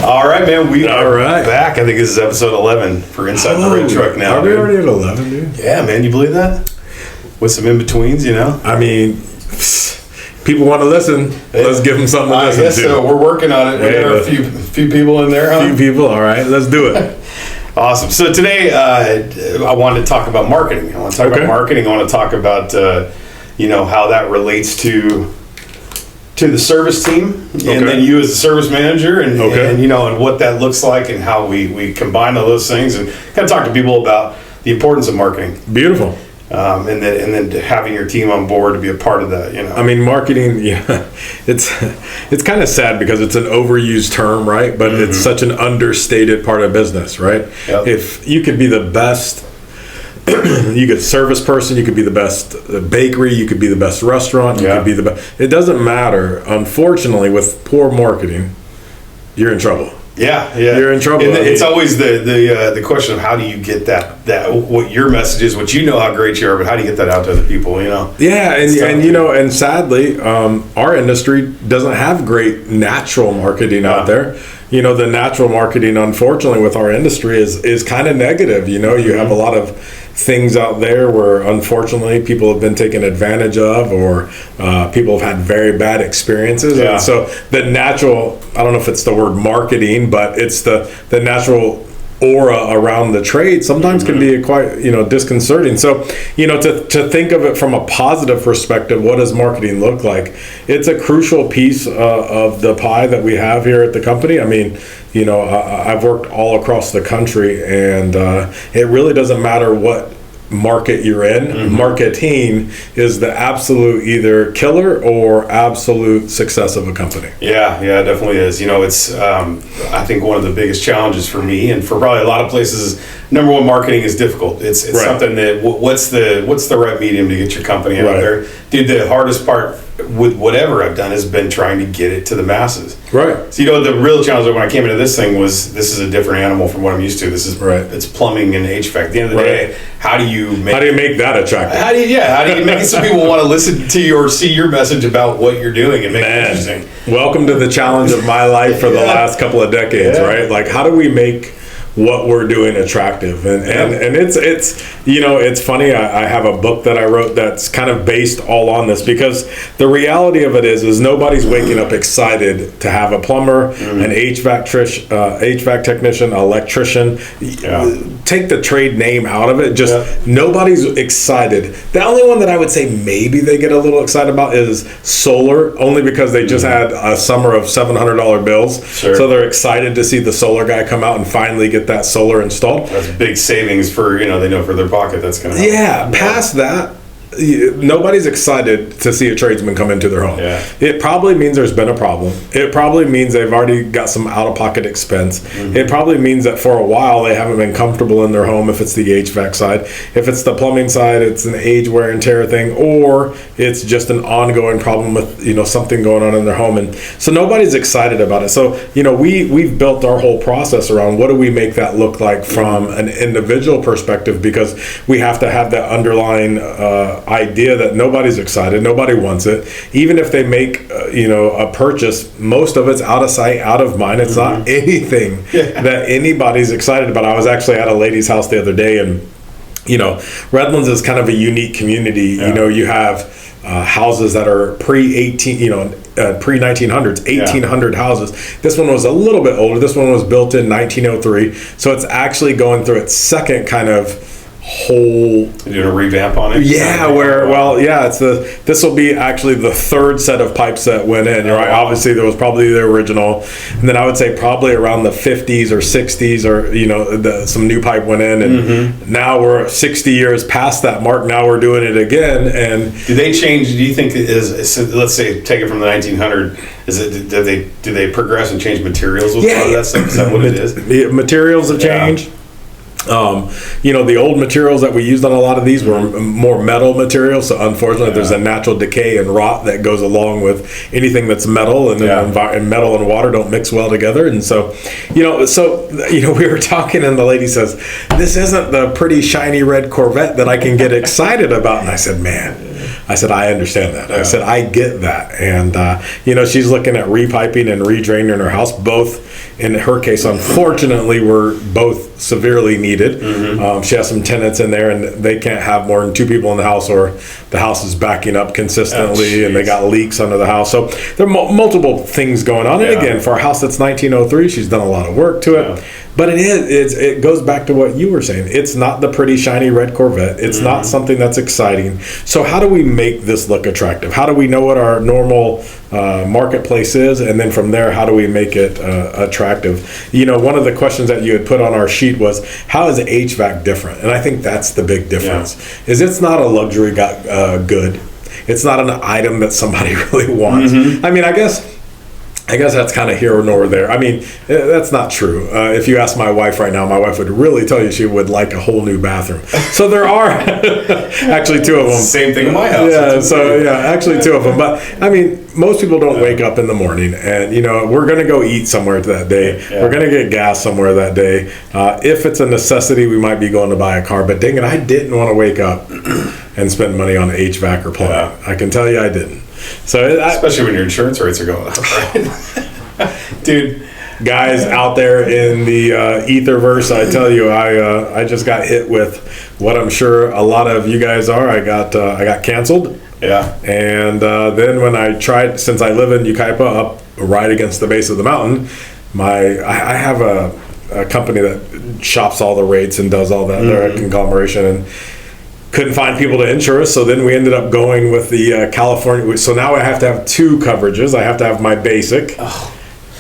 All right, man. We are right. back. I think this is episode 11 for Inside the Red Truck now. Are we dude. already at 11, dude? Yeah, man. You believe that? With some in-betweens, you know? I mean, people want to listen. Let's give them something to I listen guess to. so. We're working on it. We got a few people in there, huh? Few people. All right, let's do it. Awesome. So today, I wanted to talk about marketing. I want to talk about marketing. I want to talk about, how that relates to the service team, and then you as a service manager, and what that looks like, and how we combine all those things, and kind of talk to people about the importance of marketing. Beautiful. And then having your team on board to be a part of that, I mean, marketing, it's kind of sad because it's an overused term, right? But it's such an understated part of business, right? Yep. If you could be the best, you could service person, you could be the best bakery, you could be the best restaurant, you could be the best. It doesn't matter. Unfortunately, with poor marketing, you're in trouble. Yeah, you're in trouble. And it's always the question of how do you get that what your message is, what you know how great you are, but how do you get that out to other people? Yeah, and sadly, our industry doesn't have great natural marketing out there. The natural marketing, unfortunately, with our industry is kind of negative. You have a lot of things out there where, unfortunately, people have been taken advantage of, or people have had very bad experiences. Yeah. And so the natural, I don't know if it's the word marketing, but it's the natural aura around the trade sometimes can be quite disconcerting. So to think of it from a positive perspective, what does marketing look like? It's a crucial piece of the pie that we have here at the company. I mean, I've worked all across the country, and it really doesn't matter what market you're in. Marketing is the absolute either killer or absolute success of a company. Yeah, it definitely is. It's I think one of the biggest challenges for me, and for probably a lot of places, is number one, marketing is difficult. It's right. something that what's the right medium to get your company out there. Dude, the hardest part with whatever I've done has been trying to get it to the masses. Right. So the real challenge when I came into this thing was, this is a different animal from what I'm used to. This is it's plumbing and HVAC. At the end of the day, how do you make that attractive? How do you make it so people want to listen to you or see your message about what you're doing and make it interesting? Welcome to the challenge of my life for the last couple of decades, right? Like, how do we make what we're doing attractive? And it's funny, I have a book that I wrote that's kind of based all on this, because the reality of it is nobody's waking up excited to have a plumber, an HVAC technician, electrician. Take the trade name out of it, just nobody's excited. The only one that I would say maybe they get a little excited about is solar, only because they just had a summer of $700 bills. So they're excited to see the solar guy come out and finally get that solar installed. That's big savings for, they know for their pocket that's going to help. Yeah, past that, nobody's excited to see a tradesman come into their home. It probably means there's been a problem. It probably means they've already got some out-of-pocket expense. It probably means that for a while they haven't been comfortable in their home, if it's the HVAC side. If it's the plumbing side, it's an age wear and tear thing, or it's just an ongoing problem with something going on in their home. And so nobody's excited about it. So we've built our whole process around what do we make that look like from an individual perspective, because we have to have that underlying idea that nobody's excited, nobody wants it. Even if they make a purchase, most of it's out of sight, out of mind. It's not anything that anybody's excited about. I was actually at a lady's house the other day, and Redlands is kind of a unique community. You have houses that are pre-1900s, 1800 houses. This one was a little bit older. This one was built in 1903, so it's actually going through its second kind of whole doing a revamp on it. This will be actually the third set of pipes that went in. You're right. Obviously there was probably the original, and then I would say probably around the 50s or 60s, or some new pipe went in, and now we're 60 years past that mark. Now we're doing it again. And do they change? Do you think let's say take it from the 1900? Do they progress and change materials with a lot of that stuff? Is that what it is? The materials have changed. The old materials that we used on a lot of these were more metal materials, so unfortunately there's a natural decay and rot that goes along with anything that's metal, and and metal and water don't mix well together. And so we were talking, and the lady says, "This isn't the pretty shiny red Corvette that I can get excited about." And I said, I understand that. I said, I get that. And she's looking at repiping and redraining her house, both in her case, unfortunately, were both severely needed. She has some tenants in there, and they can't have more than 2 people in the house, or the house is backing up consistently, and they got leaks under the house. So there are multiple things going on. And again, for a house that's 1903, she's done a lot of work to it. But it goes back to what you were saying. It's not the pretty shiny red Corvette. It's not something that's exciting. So how do we make this look attractive? How do we know what our normal marketplace is, and then from there, how do we make it attractive? You know, one of the questions that you had put on our sheet was, how is HVAC different? And I think that's the big difference. Is it's not a luxury good. It's not an item that somebody really wants. I mean, I guess that's kind of here nor there. I mean, that's not true. If you ask my wife right now, my wife would really tell you she would like a whole new bathroom. So there are actually 2 of them. Same thing in my house. Yeah, so actually 2 of them. But I mean, most people don't wake up in the morning and, you know, we're going to go eat somewhere that day. We're going to get gas somewhere that day. If it's a necessity, we might be going to buy a car. But dang it, I didn't want to wake up and spend money on HVAC or plumbing. I can tell you I didn't. So especially when your insurance rates are going up, right? Dude, guys out there in the etherverse, I tell you, I just got hit with what I'm sure a lot of you guys are. I got canceled. Yeah. And then when I tried, since I live in Yucaipa, up right against the base of the mountain, I have a company that shops all the rates and does all that. They're a conglomeration, and couldn't find people to insure us, so then we ended up going with the California. So now I have to have 2 coverages. I have to have my basic,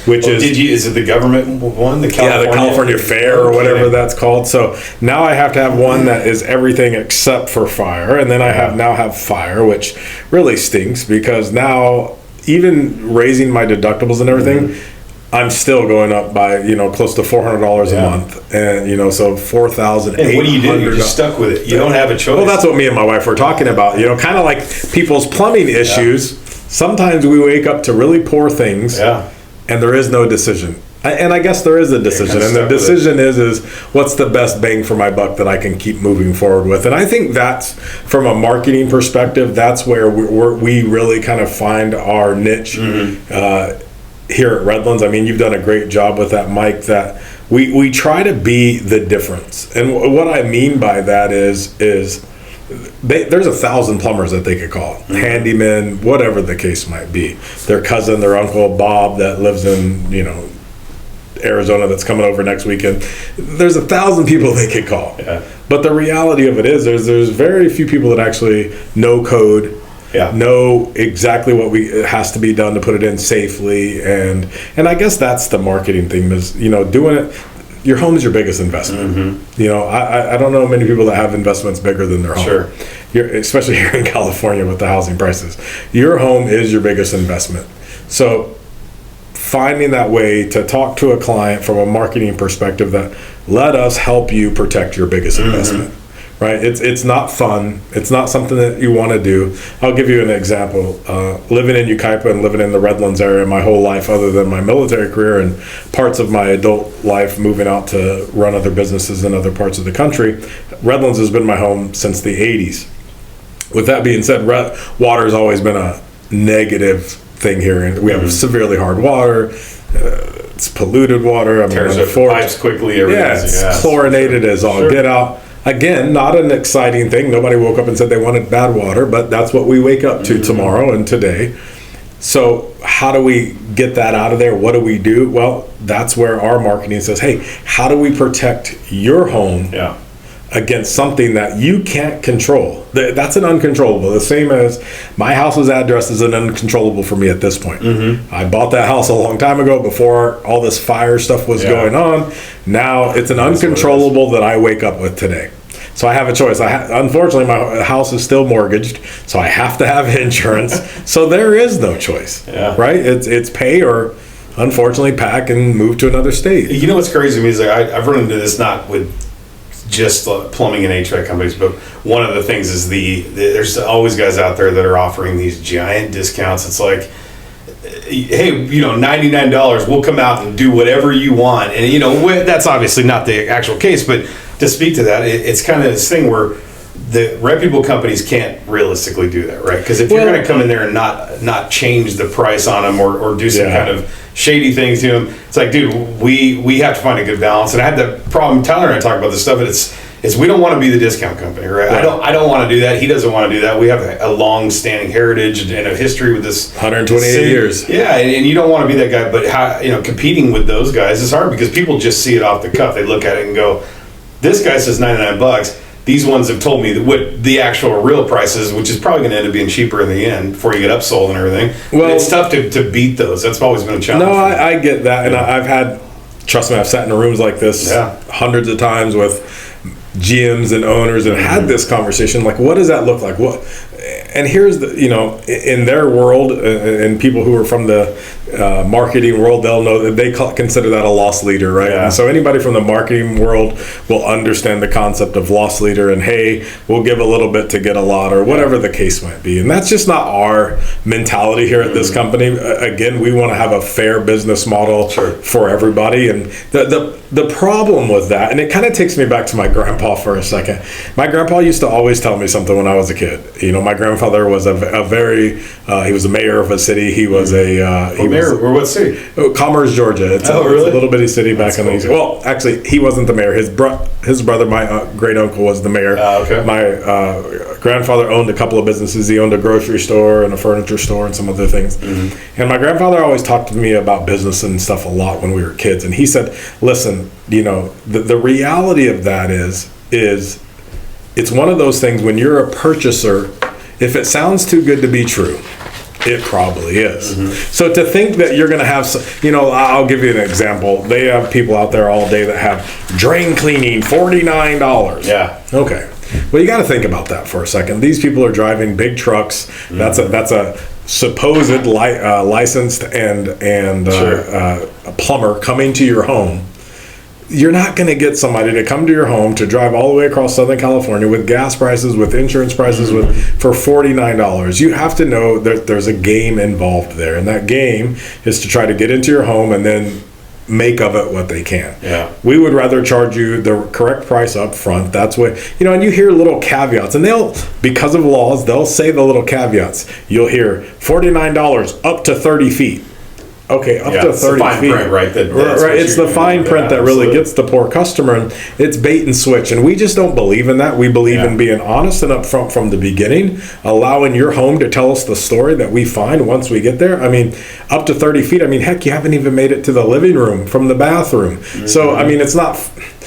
which is it the government one? The California Fair or whatever that's called. So now I have to have one that is everything except for fire, and then I have fire, which really stinks because now even raising my deductibles and everything. I'm still going up by, you know, close to $400 a month, and you know, so $4,800. And what do you do? You're just stuck with it. You don't have a choice. Well, that's what me and my wife were talking about. You know, kind of like people's plumbing issues. Sometimes we wake up to really poor things, and there is no decision. And I guess there is a decision, and the decision is what's the best bang for my buck that I can keep moving forward with. And I think that's, from a marketing perspective, that's where we really kind of find our niche. Here at Redlands. I mean, you've done a great job with that, Mike, that we try to be the difference. And what I mean by that is there's 1,000 plumbers that they could call, handymen, whatever the case might be. Their cousin, their uncle, Bob, that lives in, you know, Arizona, that's coming over next weekend. There's 1,000 people they could call. But the reality of it is there's very few people that actually know code, know exactly what has to be done to put it in safely, and I guess that's the marketing thing is, you know, doing it. Your home is your biggest investment. You know, I don't know many people that have investments bigger than their home. Especially here in California with the housing prices. Your home is your biggest investment. So finding that way to talk to a client from a marketing perspective that let us help you protect your biggest investment. Right? It's not fun. It's not something that you want to do. I'll give you an example. Living in Yucaipa and living in the Redlands area my whole life, other than my military career and parts of my adult life moving out to run other businesses in other parts of the country, Redlands has been my home since the 80s. With that being said, water has always been a negative thing here. And we have severely hard water. It's polluted water. Tears up pipes quickly. It's chlorinated as all get out. Again, not an exciting thing. Nobody woke up and said they wanted bad water, but that's what we wake up to tomorrow and today. So how do we get that out of there? What do we do? Well, that's where our marketing says, hey, how do we protect your home against something that you can't control? That's an uncontrollable. The same as my house's address is an uncontrollable for me at this point. I bought that house a long time ago before all this fire stuff was going on. Now it's an uncontrollable that I wake up with today. So I have a choice. Unfortunately, my house is still mortgaged, so I have to have insurance. So there is no choice, right? It's pay or, unfortunately, pack and move to another state. You know what's crazy to me is I've run into this not with just plumbing and HVAC companies, but one of the things is there's always guys out there that are offering these giant discounts. It's like, hey, you know, $99, we'll come out and do whatever you want. And, you know, that's obviously not the actual case, but to speak to that, it's kind of this thing where the reputable companies can't realistically do that, right? Because if you're going to come in there and not change the price on them or do some kind of shady things to them, it's like, dude, we have to find a good balance. And I had the problem. Tyler and I talk about this stuff, and it's we don't want to be the discount company, right? I don't want to do that. He doesn't want to do that. We have a long-standing heritage and a history with this 128 years. Yeah, and you don't want to be that guy. But how, competing with those guys is hard because people just see it off the cuff. They look at it and go, "This guy says $99. These ones have told me what the actual real price is, which is probably going to end up being cheaper in the end before you get upsold and everything." Well, it's tough to beat those. That's always been a challenge. No, I get that, and I've had. Trust me, I've sat in rooms like this hundreds of times with GMs and owners and had this conversation. Like, what does that look like? What? And here's the, in their world, and people who are from the marketing world, they'll know that they consider that a loss leader, right? Yeah. And so anybody from the marketing world will understand the concept of loss leader and, hey, we'll give a little bit to get a lot, or whatever the case might be. And that's just not our mentality here at this company. Again, we want to have a fair business model for everybody. And the problem with that, and it kind of takes me back to my grandpa for a second. My grandpa used to always tell me something when I was a kid. My grandfather was he was a mayor of a city. He was mayor, or what city? Commerce, Georgia. It's a little bitty city back in the East. Well, actually, he wasn't the mayor. His brother, my great uncle, was the mayor. Okay. My grandfather owned a couple of businesses. He owned a grocery store and a furniture store and some other things. Mm-hmm. And my grandfather always talked to me about business and stuff a lot when we were kids. And he said, listen, the reality of that is it's one of those things when you're a purchaser, if it sounds too good to be true, it probably is. Mm-hmm. So to think that you're going to have, I'll give you an example. They have people out there all day that have drain cleaning, $49. Yeah. Okay. Well, you got to think about that for a second. These people are driving big trucks. Mm-hmm. That's a supposed licensed and a plumber coming to your home. You're not going to get somebody to come to your home to drive all the way across Southern California with gas prices, with insurance prices, for $49. You have to know that there's a game involved there, and that game is to try to get into your home and then make of it what they can. Yeah. We would rather charge you the correct price up front. That's what, and you hear little caveats, and because of laws, they'll say the little caveats. You'll hear $49 up to 30 feet. Okay, up to 30 feet. Print, right? Right. It's the fine print that really gets the poor customer, and it's bait and switch. And we just don't believe in that. We believe in being honest and upfront from the beginning, allowing your home to tell us the story that we find once we get there. I mean, up to 30 feet. I mean, heck, you haven't even made it to the living room from the bathroom. Mm-hmm. So, I mean, it's not.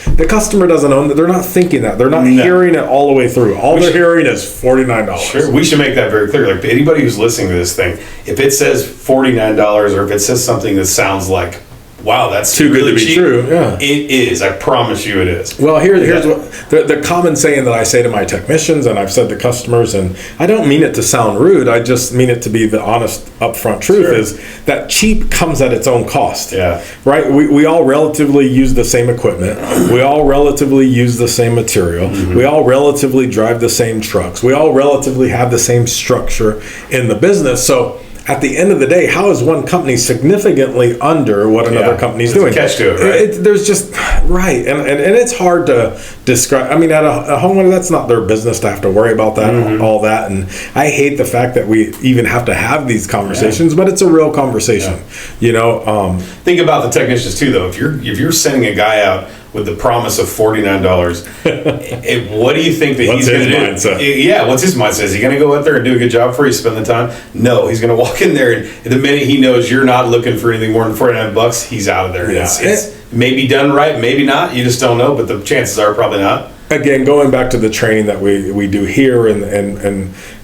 The customer doesn't own that. They're not thinking that. They're not hearing it all the way through. All they're hearing is $49. Sure. We should make that very clear. Like, anybody who's listening to this thing, if it says $49 or if it says something that sounds like, wow, that's too really good to be cheap, true. Yeah. It is. I promise you it is. Well, here's what the common saying that I say to my technicians, and I've said to customers, and I don't mean it to sound rude, I just mean it to be the honest, upfront truth, is that cheap comes at its own cost. Yeah. Right? We all relatively use the same equipment. We all relatively use the same material. Mm-hmm. We all relatively drive the same trucks. We all relatively have the same structure in the business. So at the end of the day, how is one company significantly under what another company's doing? There's a catch to it, right? There's just, right. And it's hard to describe. I mean, at a homeowner, that's not their business to have to worry about that, all that. And I hate the fact that we even have to have these conversations, but it's a real conversation. Yeah. Think about the technicians too, though. If you're sending a guy out with the promise of $49, what do you think that he's going to do? Mindset? Yeah, what's his mindset? Is he going to go out there and do a good job for you, spend the time? No, he's going to walk in there, and the minute he knows you're not looking for anything more than $49, he's out of there. Yeah. It's maybe done right, maybe not. You just don't know, but the chances are probably not. Again, going back to the training that we do here and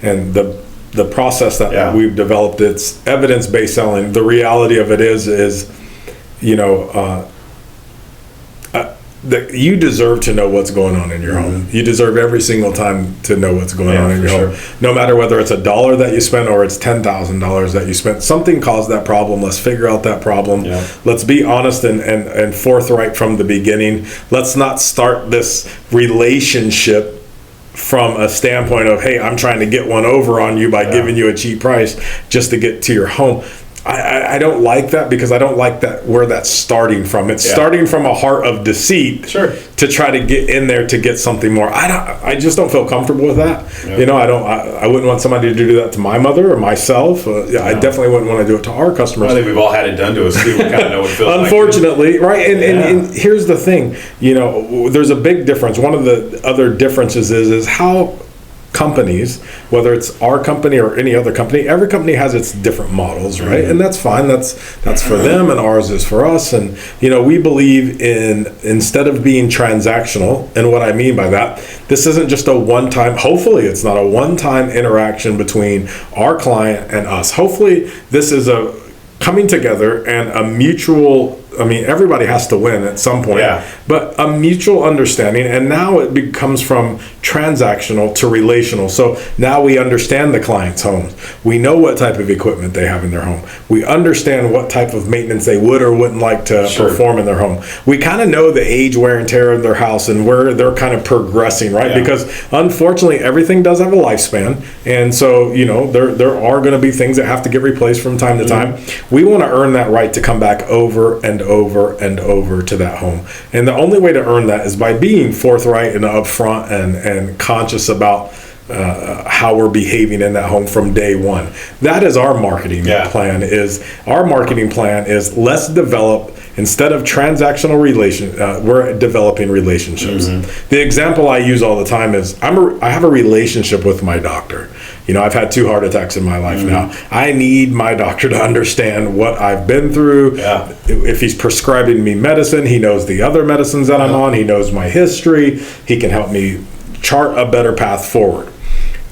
the process that we've developed, it's evidence-based selling. The reality of it is that you deserve to know what's going on in your home. You deserve every single time to know what's going on in your home. No matter whether it's $1 that you spent or it's $10,000 that you spent. Something caused that problem. Let's figure out that problem. Yeah. Let's be honest and forthright from the beginning. Let's not start this relationship from a standpoint of, hey, I'm trying to get one over on you by giving you a cheap price just to get to your home. I don't like that, because I don't like that where that's starting from. It's starting from a heart of deceit to try to get in there to get something more. I just don't feel comfortable with that. Yeah. I wouldn't want somebody to do that to my mother or myself. I definitely wouldn't want to do it to our customers. I think we've all had it done to us too. We kind of know what it feels Unfortunately, like. Right? And here's the thing, there's a big difference. One of the other differences is how companies, whether it's our company or any other company, every company has its different models, right? And that's fine. That's for them, and ours is for us. And we believe in, instead of being transactional, and what I mean by that, this isn't just a one-time, hopefully it's not a one-time interaction between our client and us. Hopefully this is a coming together and a mutual, everybody has to win at some point, but a mutual understanding. And now it becomes from transactional to relational. So now we understand the client's homes. We know what type of equipment they have in their home. We understand what type of maintenance they would or wouldn't like to perform in their home. We kind of know the age, wear and tear of their house and where they're kind of progressing, right? Because unfortunately, everything does have a lifespan. And so, there are going to be things that have to get replaced from time to time. We want to earn that right to come back over and over and over to that home. And the only way to earn that is by being forthright and upfront and conscious about how we're behaving in that home from day one. That is our marketing plan. Our marketing plan is, let's develop, instead of transactional we're developing relationships. The example I use all the time is I have a relationship with my doctor. I've had 2 heart attacks in my life now. I need my doctor to understand what I've been through. If he's prescribing me medicine, he knows the other medicines that I'm on. He knows my history. He can help me chart a better path forward.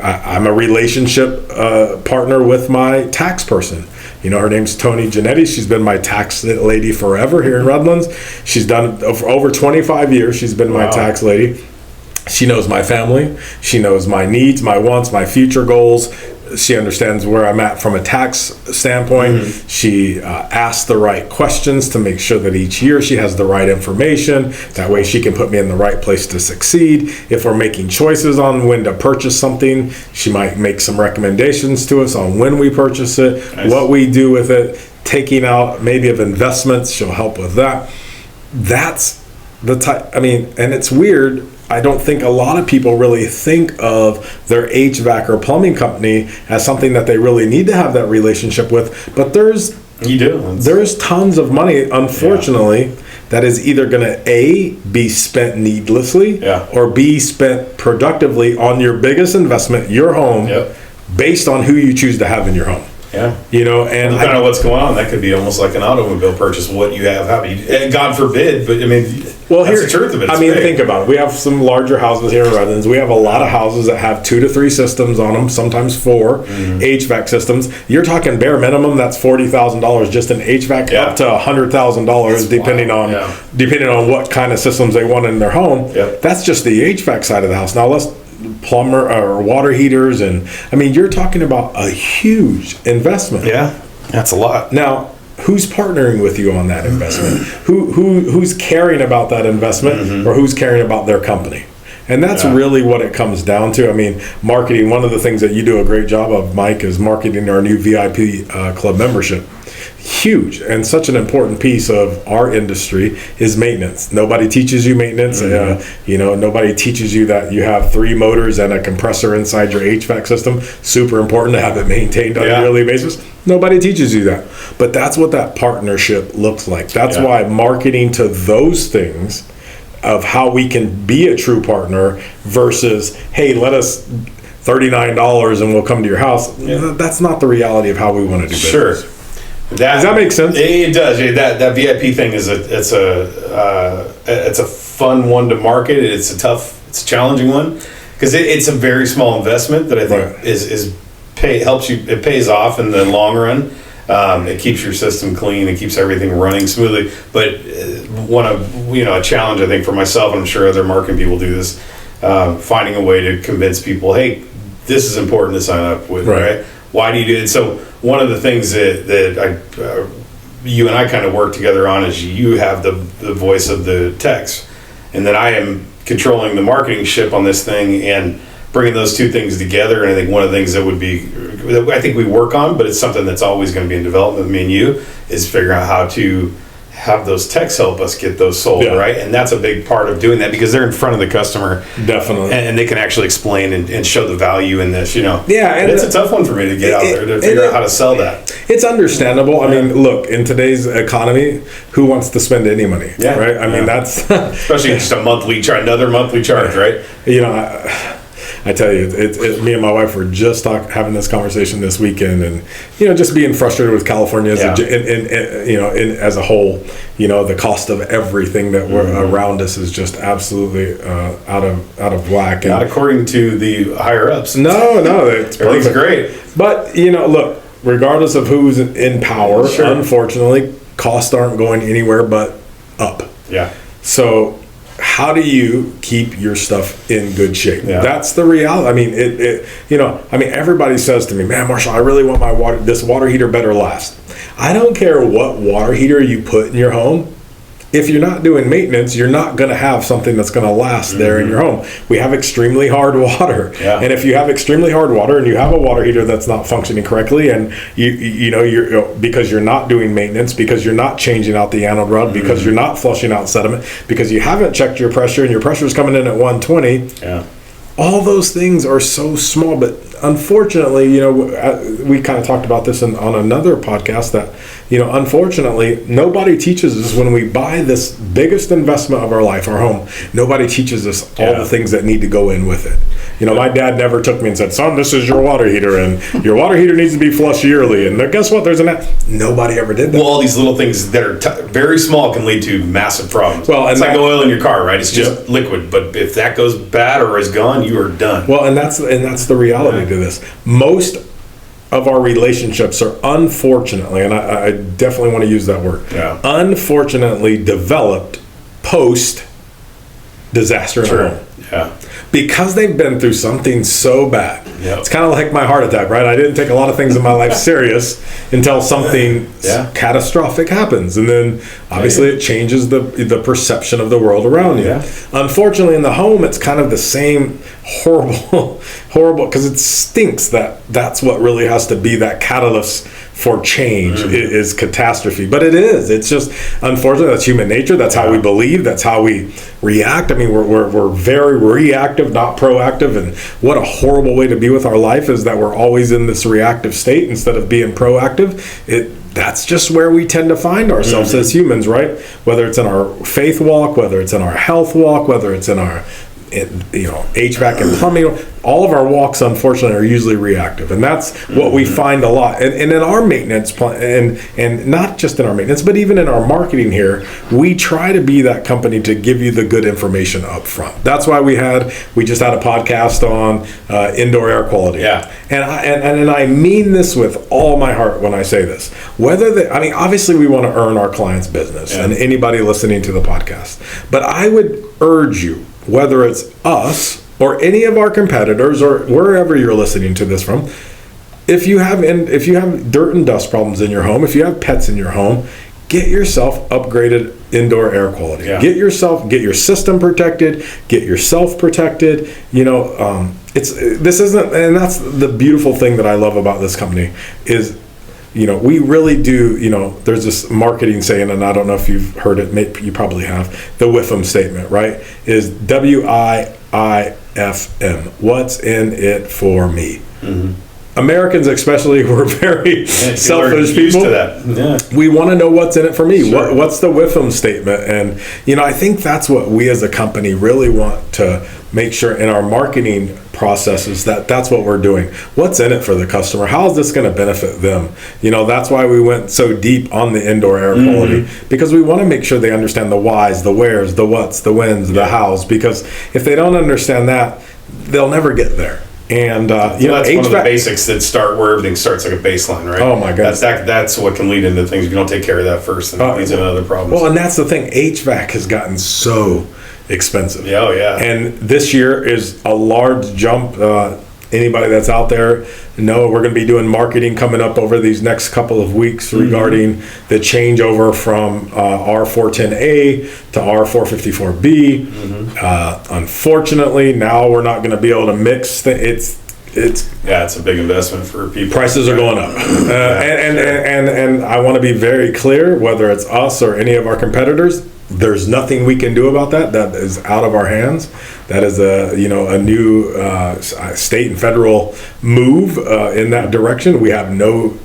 I'm a relationship partner with my tax person. Her name's Tony Giannetti. She's been my tax lady forever here in Redlands. She's done over 25 years. She's been my tax lady. She knows my family. She knows my needs, my wants, my future goals. She understands where I'm at from a tax standpoint. She asks the right questions to make sure that each year she has the right information. That way she can put me in the right place to succeed. If we're making choices on when to purchase something, she might make some recommendations to us on when we purchase it, what we do with it, taking out maybe of investments. She'll help with that. That's the type, and it's weird. I don't think a lot of people really think of their HVAC or plumbing company as something that they really need to have that relationship with. But there's tons of money, unfortunately, that is either going to A, be spent needlessly, or B, spent productively on your biggest investment, your home, based on who you choose to have in your home. And I don't know what's going on. That could be almost like an automobile purchase. What you have, and God forbid, but that's the truth of it. Think about it. We have some larger houses here in Redlands. We have a lot of houses that have 2 to 3 systems on them, sometimes 4 HVAC systems. You're talking bare minimum. That's $40,000 just in HVAC, up to $100,000 depending on what kind of systems they want in their home. That's just the HVAC side of the house. Now let's plumber or water heaters, and you're talking about a huge investment. That's a lot. Now, who's partnering with you on that investment? Who's caring about that investment, or who's caring about their company? And that's really what it comes down to. Marketing, one of the things that you do a great job of, Mike, is marketing our new VIP club membership. Huge, and such an important piece of our industry is maintenance. Nobody teaches you maintenance. Nobody teaches you that you have 3 motors and a compressor inside your HVAC system. Super important to have it maintained on a yearly basis. Nobody teaches you that. But that's what that partnership looks like. That's why marketing to those things of how we can be a true partner versus, hey, let us $39 and we'll come to your house. That's not the reality of how we want to do business. Sure. Does that make sense? It does. That VIP thing is it's a fun one to market. It's a challenging one because it's a very small investment that I think helps you. It pays off in the long run. It keeps your system clean. It keeps everything running smoothly. But a challenge I think for myself, and I'm sure other marketing people do this, finding a way to convince people, hey, this is important to sign up with, right? Why do you do it? So one of the things that you and I kind of work together on is you have the voice of the techs, and then I am controlling the marketing ship on this thing and bringing those two things together. And I think one of the things that would be I think we work on, but it's something that's always going to be in development with me and you, is figuring out how to have those techs help us get those sold, right? And that's a big part of doing that, because they're in front of the customer. Definitely. And they can actually explain and show the value in this, Yeah. And it's a tough one for me to get out there to figure out how to sell that. It's understandable. I mean, look, in today's economy, who wants to spend any money? Yeah. Right? I mean, that's... Especially just another monthly charge, right? I tell you, me and my wife were just having this conversation this weekend, and just being frustrated with California as a whole. The cost of everything that we're around us is just absolutely out of whack. Not according to the higher ups. No, it's everything's great. But look, regardless of who's in power, unfortunately, costs aren't going anywhere but up. Yeah. So how do you keep your stuff in good shape? Yeah. That's the reality. I mean, everybody says to me, man, Marshall, I really want this water heater better last. I don't care what water heater you put in your home. If you're not doing maintenance, you're not going to have something that's going to last there in your home. We have extremely hard water. Yeah. And if you have extremely hard water and you have a water heater that's not functioning correctly, and you're because you're not doing maintenance, because you're not changing out the anode rod, because you're not flushing out sediment, because you haven't checked your pressure and your pressure is coming in at 120. Yeah. All those things are so small, but unfortunately, we kind of talked about this on another podcast that, unfortunately, nobody teaches us when we buy this biggest investment of our life, our home, nobody teaches us all the things that need to go in with it. My dad never took me and said, son, this is your water heater, and your water heater needs to be flushed yearly. And guess what? Nobody ever did that. Well, all these little things that are very small can lead to massive problems. Well, and it's like oil in your car, right? It's just liquid. But if that goes bad or is gone, you are done. Well, and that's the reality to this. Most of our relationships are unfortunately, and I definitely want to use that word, unfortunately developed post disaster in our home. Yeah. Because they've been through something so bad. Yep. It's kind of like my heart attack, right? I didn't take a lot of things in my life serious until something catastrophic happens. And then obviously it changes the perception of the world around you. Yeah. Unfortunately, in the home, it's kind of the same horrible, because it stinks that's what really has to be that catalyst for change is catastrophe. But it is. It's just, unfortunately, that's human nature. That's how we believe. That's how we react. I mean, we're very reactive, not proactive. And what a horrible way to be with our life is that we're always in this reactive state instead of being proactive. That's just where we tend to find ourselves as humans, right? Whether it's in our faith walk, whether it's in our health walk, whether it's in our HVAC and plumbing, all of our walks, unfortunately, are usually reactive, and that's what we find a lot. And in our maintenance and not just in our maintenance, but even in our marketing here, we try to be that company to give you the good information up front. That's why we just had a podcast on indoor air quality. Yeah. And I mean this with all my heart when I say this. Obviously we want to earn our clients' business and anybody listening to the podcast, but I would urge you, whether it's us or any of our competitors or wherever you're listening to this from, if you have dirt and dust problems in your home, if you have pets in your home, get yourself upgraded indoor air quality. Yeah. Get your system protected, get yourself protected. That's the beautiful thing that I love about this company is, we really do, there's this marketing saying, and I don't know if you've heard it, maybe you probably have, the WIFM statement, right? Is WIIFM. What's in it for me? Mm-hmm. Americans especially, we're very selfish people. Used to that. Yeah. We want to know what's in it for me. Sure. What's the WIFM statement? And, I think that's what we as a company really want to make sure in our marketing processes that's what we're doing. What's in it for the customer? How is this going to benefit them? That's why we went so deep on the indoor air quality, because we want to make sure they understand the whys, the wheres, the whats, the whens, the hows, because if they don't understand that, they'll never get there. And that's one of the basics that start where everything starts, like a baseline, right? Oh my goodness, that's what can lead into things. If you don't take care of that first, then it leads into other problems. Well, and that's the thing. HVAC has gotten so expensive. Yeah, oh yeah. And this year is a large jump. Anybody that's out there, we're going to be doing marketing coming up over these next couple of weeks regarding the changeover from R410A to R454B. Unfortunately, now we're not going to be able to mix. it's a big investment for people. Prices are going up, and I want to be very clear. Whether it's us or any of our competitors, there's nothing we can do about that. That is out of our hands. That is a new state and federal move in that direction. We have no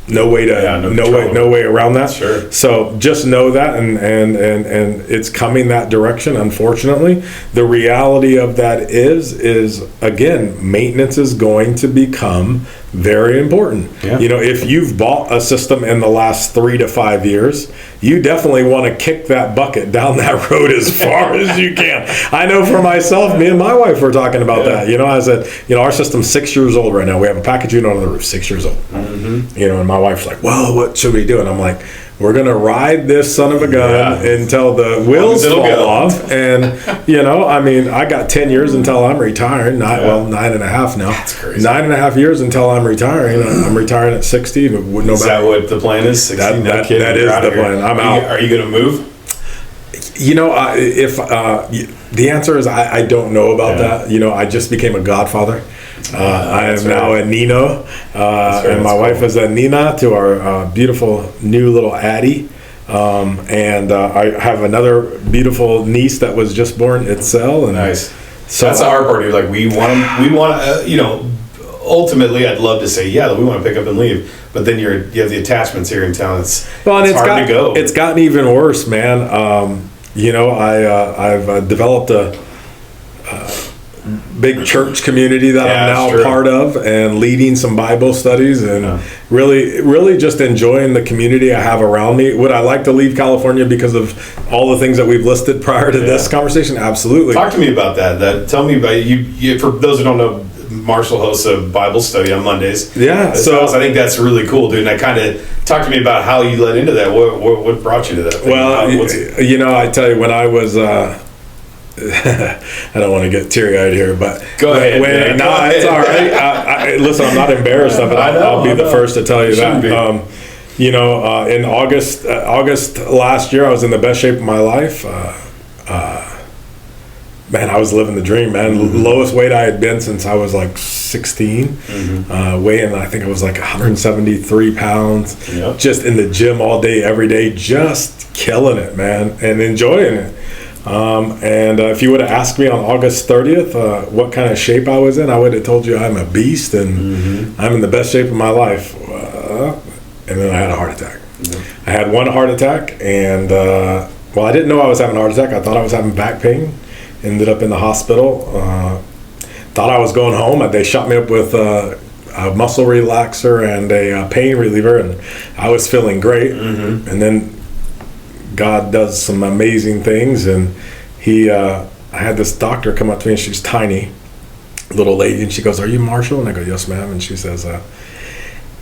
way around that. Sure. So just know that, and it's coming that direction. Unfortunately, the reality of that is again, maintenance is going to become very important. Yeah. If you've bought a system in the last 3 to 5 years, you definitely want to kick that bucket down that road as far as you can. I know for myself, me and my wife were talking about that. I said, our system's 6 years old right now. We have a package unit on the roof, 6 years old. Mm-hmm. And my wife's like, well, what should we do? And I'm like, we're going to ride this son of a gun until the wheels fall off. And, I got 10 years until I'm retiring. 9.5 now. That's crazy. 9.5 years until I'm retiring. I'm retiring at 60. Is that what the plan is? 60? That is the plan. I'm out. Are you going to move? If the answer is I don't know about that. I just became a godfather. I am now a Nino, and my wife is a Nina to our beautiful new little Addie. And I have another beautiful niece that was just born, Itzel. And nice. So that's our party. Like we want. Ultimately, I'd love to say, we want to pick up and leave. But then you have the attachments here in town. It's hard to go. It's gotten even worse, man. I've developed a big church community that I'm now part of, and leading some Bible studies, and really just enjoying the community I have around me. Would I like to leave California because of all the things that we've listed prior to this conversation? Absolutely. Talk to me about that. Tell me about you. For those who don't know, Marshall hosts a Bible study on Mondays. Yeah, so I think that's really cool, dude. And I kind of talk to me about how you led into that. What brought you to that? Well, I tell you, when I was. I don't want to get teary-eyed here, but go ahead. It's all right. Listen, I'm not embarrassed of it. I'll be the first to tell you that. In August last year, I was in the best shape of my life. Man, I was living the dream, man. Mm-hmm. Lowest weight I had been since I was like 16. Mm-hmm. Weighing, I think I was like 173 pounds. Yep. Just in the gym all day, every day, just killing it, man, and enjoying it. And if you would have asked me on August 30th what kind of shape I was in, I would have told you I'm a beast and I'm in the best shape of my life. And then I had a heart attack. Mm-hmm. I had one heart attack, and I didn't know I was having a heart attack. I thought I was having back pain. Ended up in the hospital. Thought I was going home. They shot me up with a muscle relaxer and a pain reliever, and I was feeling great. Mm-hmm. And then God does some amazing things, and I had this doctor come up to me, and she's tiny, little lady, and she goes, "Are you Marshall?" And I go, "Yes, ma'am." And she says,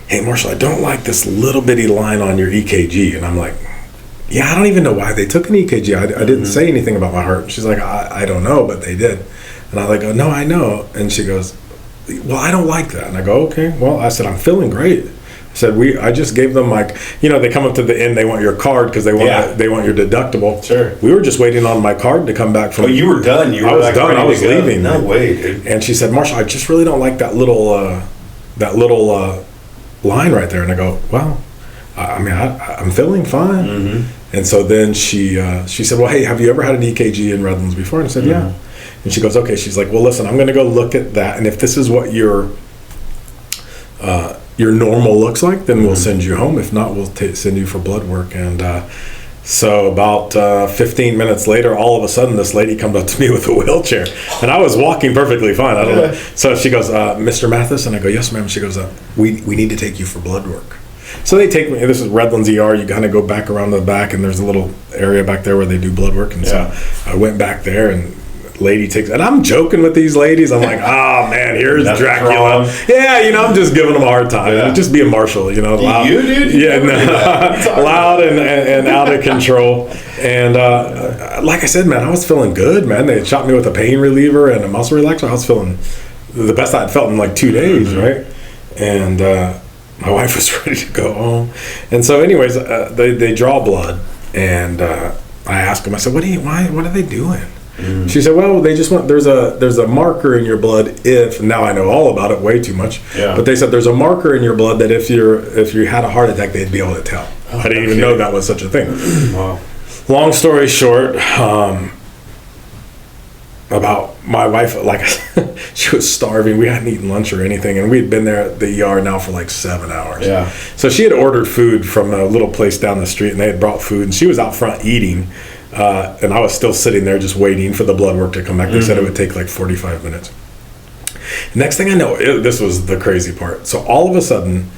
"Hey, Marshall, I don't like this little bitty line on your EKG." And I'm like, "Yeah, I don't even know why they took an EKG. I didn't say anything about my heart." And she's like, I don't know, but they did." And I like, "Oh, no, I know." And she goes, "Well, I don't like that." And I go, "Okay." Well, I said, "I'm feeling great." I said, I just gave them, like, they come up to the end, they want your card because they want your deductible. Sure. We were just waiting on my card to come back from. Oh, you were done. I was done. I was leaving. No way, dude. And she said, "Marshall, I just really don't like that little line right there." And I go, "Well, I'm feeling fine." Mm-hmm. And so then she said, "Well, hey, have you ever had an EKG in Redlands before?" And I said, "Yeah." And she goes, "Okay." She's like, "Well, listen, I'm going to go look at that, and if this is what your normal looks like, then we'll send you home. If not, we'll send you for blood work." And so about 15 minutes later, all of a sudden, this lady comes up to me with a wheelchair, and I was walking perfectly fine. I don't know. So she goes, "Mr. Mathis?" And I go, "Yes, ma'am." She goes, we need to take you for blood work." So they take me. This is Redlands ER. You kind of go back around the back, and there's a little area back there where they do blood work. And so I went back there, and lady takes, and I'm joking with these ladies. I'm like, "Oh man, here's Dracula." Yeah, I'm just giving them a hard time. Yeah. Just being Marshall, loud. You dude? Loud and out of control. And like I said, man, I was feeling good, man. They shot me with a pain reliever and a muscle relaxer. I was feeling the best I'd felt in like 2 days, right? And my wife was ready to go home. And so, anyways, they draw blood, and I asked them. I said, "What are they doing?" She said, well, they just want, there's a marker in your blood if, now I know all about it, way too much, but they said there's a marker in your blood that if you had a heart attack, they'd be able to tell. I didn't even know that was such a thing. Wow. Long story short, about my wife, like she was starving. We hadn't eaten lunch or anything, and we'd been there at the ER now for like 7 hours. Yeah. So she had ordered food from a little place down the street, and they had brought food, and she was out front eating, and I was still sitting there just waiting for the blood work to come back. They said it would take like 45 minutes. Next thing I know, this was the crazy part. So all of a sudden,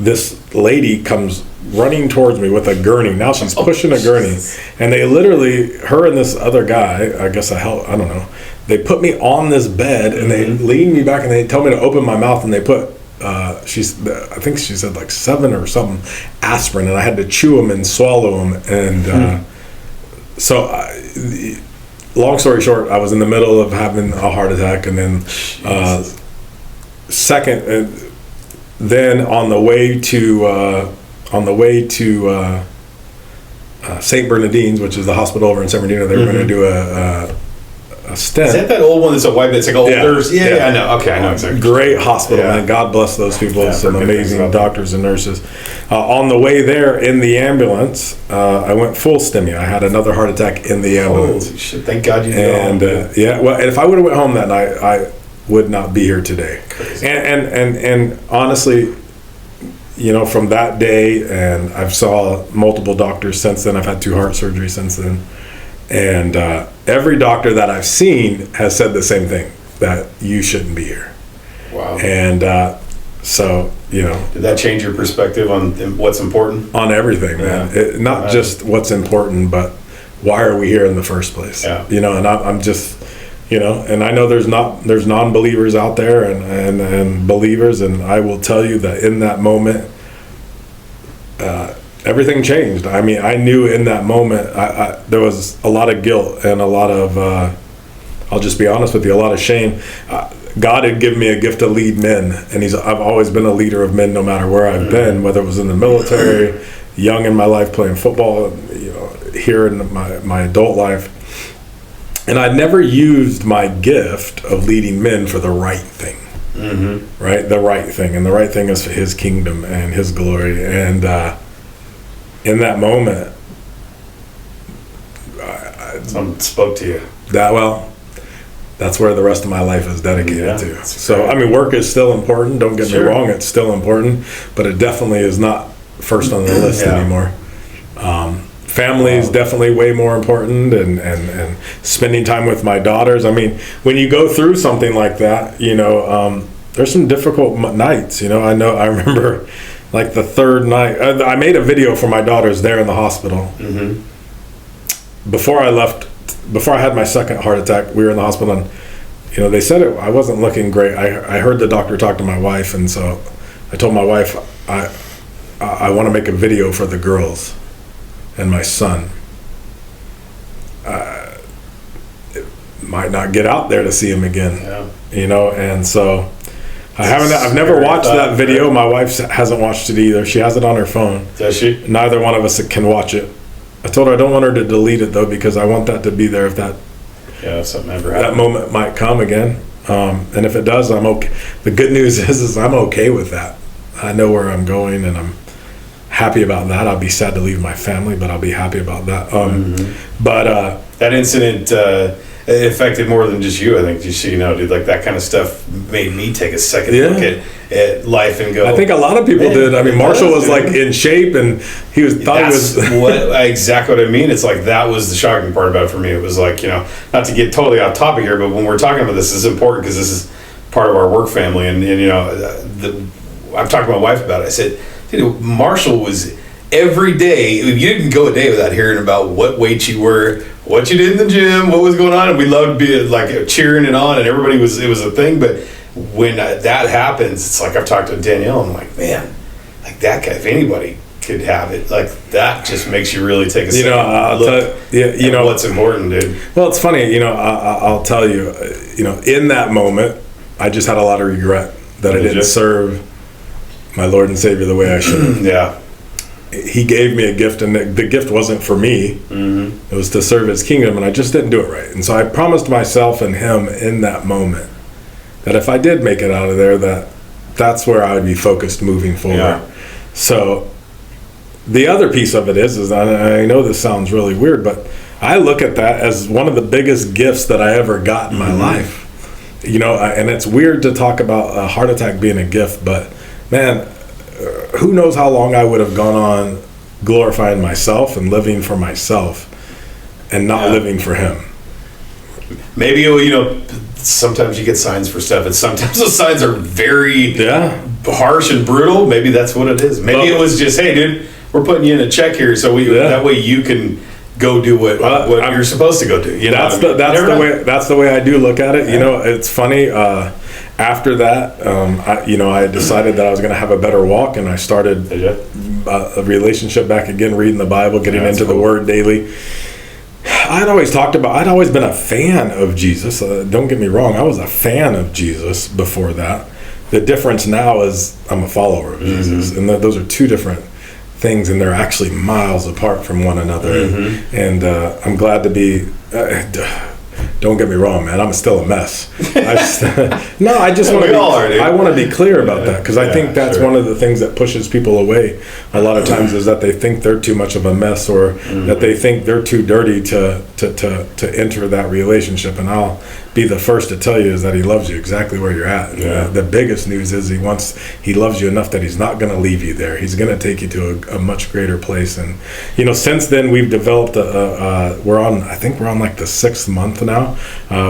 this lady comes running towards me with a gurney. Now she's pushing a gurney, and they literally, her and this other guy, I guess I don't know, they put me on this bed, and they lean me back, and they tell me to open my mouth, and they put I think she said like 7 or something aspirin, and I had to chew them and swallow them, and long story short, I was in the middle of having a heart attack, and then then on the way to St. Bernardine's, which is the hospital over in San Bernardino, they were going to do a stent. Is that old one that's a white? It's like older. Yeah, I know. Okay, I know exactly. Great hospital, man. God bless those people. Some amazing doctors and nurses. On the way there in the ambulance, I went full STEMI. I had another heart attack in the ambulance. Holy shit! Thank God you didn't go home. Well, if I would have went home that night, I would not be here today. Crazy. And honestly, from that day, and I've saw multiple doctors since then. I've had 2 heart surgeries since then. And every doctor that I've seen has said the same thing, that you shouldn't be here. Wow. And so, Did that change your perspective on what's important? On everything, man. Not just what's important, but why are we here in the first place? Yeah. And I'm just, and I know there's non-believers out there and believers, and I will tell you that in that moment, everything changed. I mean, I knew in that moment there was a lot of guilt and a lot of, I'll just be honest with you, a lot of shame. God had given me a gift to lead men, and I've always been a leader of men no matter where I've been, whether it was in the military, young in my life playing football, here in my adult life. And I'd never used my gift of leading men for the right thing. Right? The right thing. And the right thing is for his kingdom and his glory. And in that moment, Something spoke to you. That's where the rest of my life is dedicated to. So, I mean, work is still important. Don't get me wrong. It's still important. But it definitely is not first on the list anymore. Family is definitely way more important, and spending time with my daughters. I mean, when you go through something like that, there's some difficult nights. I remember like the third night, I made a video for my daughters there in the hospital. Before I left, before I had my second heart attack, we were in the hospital, and they said I wasn't looking great. I heard the doctor talk to my wife, and so I told my wife I want to make a video for the girls and my son. It might not get out there to see him again, and so I've never watched that video. My wife hasn't watched it either. She has it on her phone. Does she? Neither one of us can watch it. I told her I don't want her to delete it though, because I want that to be there if something ever happens. That moment might come again, and if it does, I'm okay. The good news is I'm okay with that. I know where I'm going, and I'm happy about that. I'll be sad to leave my family, but I'll be happy about that. But that incident it affected more than just you. I think, dude, like that kind of stuff made me take a second look at life and go. I think a lot of people did. I mean, Marshall was like in shape, and he was. Exactly what I mean. It's like that was the shocking part about it for me. It was like, not to get totally off topic here, but when we're talking about this is important because this is part of our work family, and I've talked to my wife about it. I said, dude, Marshall was every day. You didn't go a day without hearing about what weight you were, what you did in the gym, what was going on, and we loved being like cheering it on, and it was a thing. But when that happens, it's like I've talked to Danielle, and I'm like, man, like that guy, if anybody could have it, like that just makes you really take a second look at what's important, dude. Well, it's funny, I'll tell you, in that moment, I just had a lot of regret that I didn't serve my Lord and Savior the way I should have. he gave me a gift, and the gift wasn't for me. It was to serve his kingdom, and I just didn't do it right. And so I promised myself and him in that moment that if I did make it out of there, that's where I would be focused moving forward. Yeah. So the other piece of it is I know this sounds really weird, but I look at that as one of the biggest gifts that I ever got in my life. And it's weird to talk about a heart attack being a gift, but man, who knows how long I would have gone on glorifying myself and living for myself and not living for him. Maybe, sometimes you get signs for stuff, and sometimes those signs are very harsh and brutal. Maybe that's what it is. Maybe it was just, hey, dude, we're putting you in a check here, so that way you can go do what you're supposed to go do. That's the way I do look at it. Yeah. It's funny. After that, I decided that I was going to have a better walk, and I started a relationship back again, reading the Bible, getting into the Word daily. I'd always been a fan of Jesus. Don't get me wrong, I was a fan of Jesus before that. The difference now is I'm a follower of Jesus, and those are two different things, and they're actually miles apart from one another. And I'm glad to be. Don't get me wrong, man. I'm still a mess. I want to be clear about that, because I think that's one of the things that pushes people away a lot of times, is that they think they're too much of a mess, or that they think they're too dirty to enter that relationship. And I'll be the first to tell you is that he loves you exactly where you're at. The biggest news is he loves you enough that he's not going to leave you there. He's going to take you to a much greater place. And since then we've developed we're on like the 6th month now.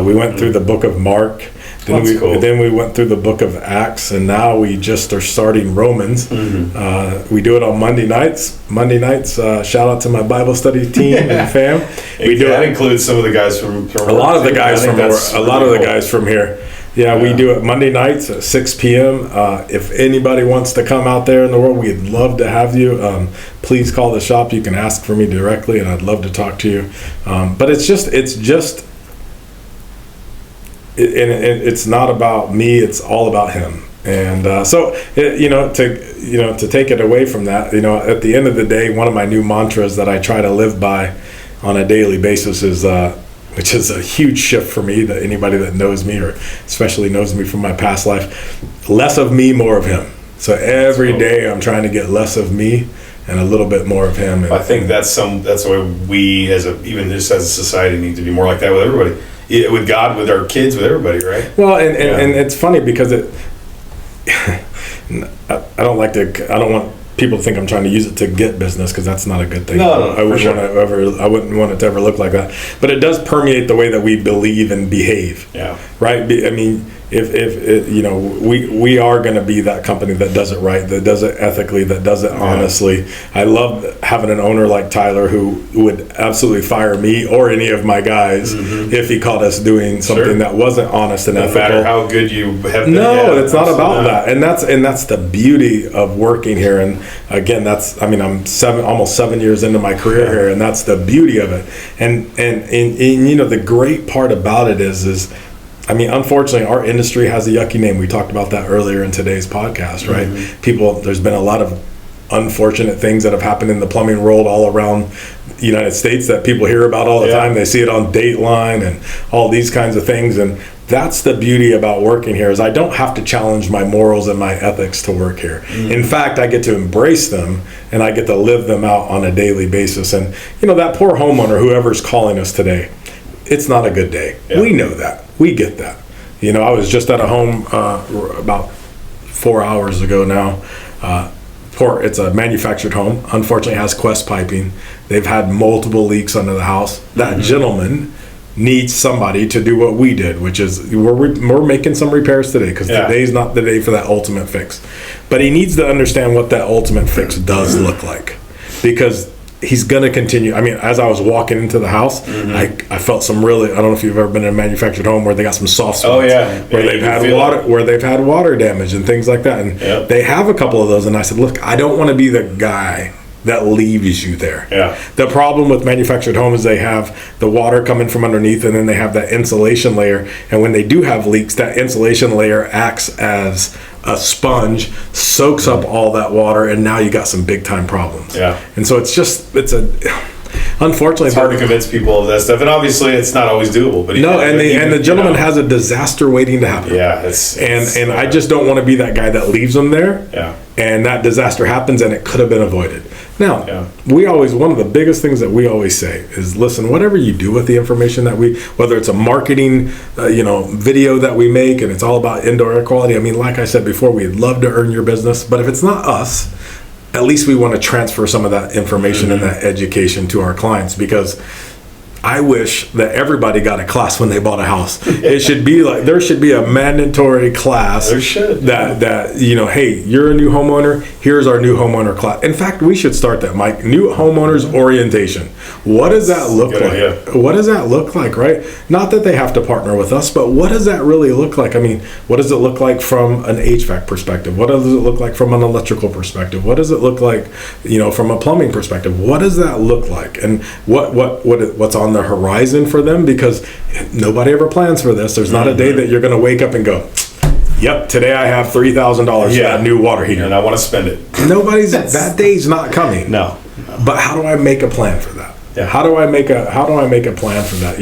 We went through the book of Mark. Then we went through the book of Acts, and now we just are starting Romans. We do it on Monday nights. Shout out to my Bible study team and fam. That includes some of the guys from a lot of the guys from here. We do it Monday nights at 6 p.m. If anybody wants to come out there in the world, we'd love to have you. Please call the shop. You can ask for me directly, and I'd love to talk to you. But it's not about me. It's all about him. And to take it away from that, at the end of the day, one of my new mantras that I try to live by on a daily basis is, which is a huge shift for me, that anybody that knows me, or especially knows me from my past life, less of me, more of him. So every day I'm trying to get less of me and a little bit more of him. And, I think that's the way we, even just as a society, need to be more like that with everybody. With God, with our kids, with everybody, right? Well, and it's funny because I don't want people to think I'm trying to use it to get business, because that's not a good thing. No, I wouldn't want it to ever look like that. But it does permeate the way that we believe and behave. Yeah. Right? I mean, if we are going to be that company that does it right, that does it ethically, that does it honestly. I love having an owner like Tyler who would absolutely fire me or any of my guys if he caught us doing something that wasn't honest and ethical. No matter how good you have been. No, it's not about that. And that's the beauty of working here. And again, I'm almost 7 years into my career here, and that's the beauty of it. And the great part about it is unfortunately, our industry has a yucky name. We talked about that earlier in today's podcast, right? There's been a lot of unfortunate things that have happened in the plumbing world all around the United States that people hear about all the time. They see it on Dateline and all these kinds of things. And that's the beauty about working here, is I don't have to challenge my morals and my ethics to work here. In fact, I get to embrace them, and I get to live them out on a daily basis. And, that poor homeowner, whoever's calling us today, it's not a good day. Yeah. We know that. We get that. I was just at a home about 4 hours ago now. It's a manufactured home. Unfortunately, it has Quest piping. They've had multiple leaks under the house. That gentleman needs somebody to do what we did, which is we're making some repairs today, because today's not the day for that ultimate fix. But he needs to understand what that ultimate fix does look like, because he's going to continue. As I was walking into the house, I felt some really, I don't know if you've ever been in a manufactured home where they got some soft spots. Where they've had water damage and things like that. And they have a couple of those. And I said, look, I don't want to be the guy that leaves you there. The problem with manufactured homes, they have the water coming from underneath, and then they have that insulation layer. And when they do have leaks, that insulation layer acts as a sponge soaks up all that water, and now you got some big time problems. Yeah. And so unfortunately, it's hard to convince people of that stuff, and obviously it's not always doable. But the gentleman has a disaster waiting to happen. Yeah, and I just don't want to be that guy that leaves them there. Yeah. And that disaster happens, and it could have been avoided. Now, one of the biggest things that we always say is, listen, whatever you do with the information whether it's a marketing, video that we make, and it's all about indoor air quality. I mean, like I said before, we'd love to earn your business, but if it's not us, at least we want to transfer some of that information and that education to our clients, because I wish that everybody got a class when they bought a house. It should be like, there should be a mandatory class. There should. That hey, you're a new homeowner, here's our new homeowner class. In fact, we should start that, Mike. New homeowners orientation. What does that look like? Idea. What does that look like, right? Not that they have to partner with us, but what does that really look like? I mean, what does it look like from an HVAC perspective? What does it look like from an electrical perspective? What does it look like, from a plumbing perspective? What does that look like? And what's on the horizon for them, because nobody ever plans for this. There's not a day that you're going to wake up and go, yep, today I have $3,000 for that new water heater and I want to spend it. That day's not coming. No. But how do I make a plan for that? Yeah. How do I make a plan for that?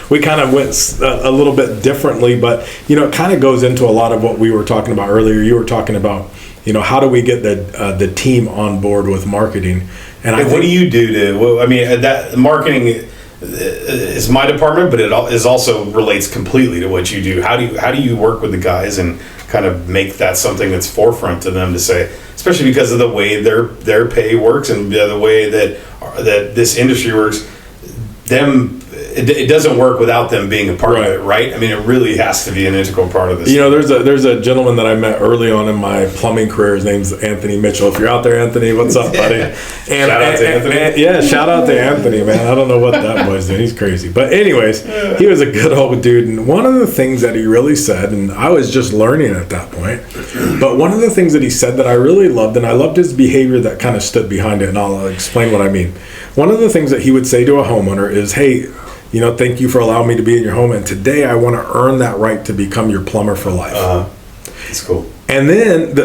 We kind of went a little bit differently, but it kind of goes into a lot of what we were talking about earlier. You were talking about, how do we get the team on board with marketing? And what do you do that marketing is my department, but it is also relates completely to what you do. How do you work with the guys and kind of make that something that's forefront to them to say, especially because of the way their pay works and the way that this industry works, it doesn't work without them being a part of it, right? I mean, it really has to be an integral part of this. There's a gentleman that I met early on in my plumbing career. His name's Anthony Mitchell. If you're out there, Anthony, what's up, buddy? Shout out to Anthony. Shout out to Anthony, man. I don't know what that boy's doing. He's crazy. But anyways, he was a good old dude. And one of the things that he really said, and I was just learning at that point, but one of the things that he said that I really loved, and I loved his behavior that kind of stood behind it, and I'll explain what I mean. One of the things that he would say to a homeowner is, hey, thank you for allowing me to be in your home, and today I want to earn that right to become your plumber for life. That's cool. And then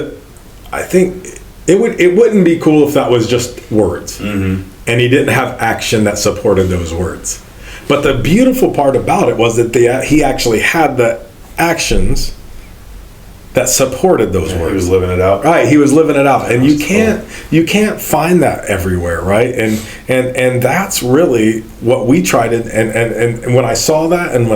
I think it wouldn't be cool if that was just words, and he didn't have action that supported those words. But the beautiful part about it was that he actually had the actions that supported those words. He was living it out. Right, he was living it out. And you can't find that everywhere, right? And that's really what we tried, and when I saw that, and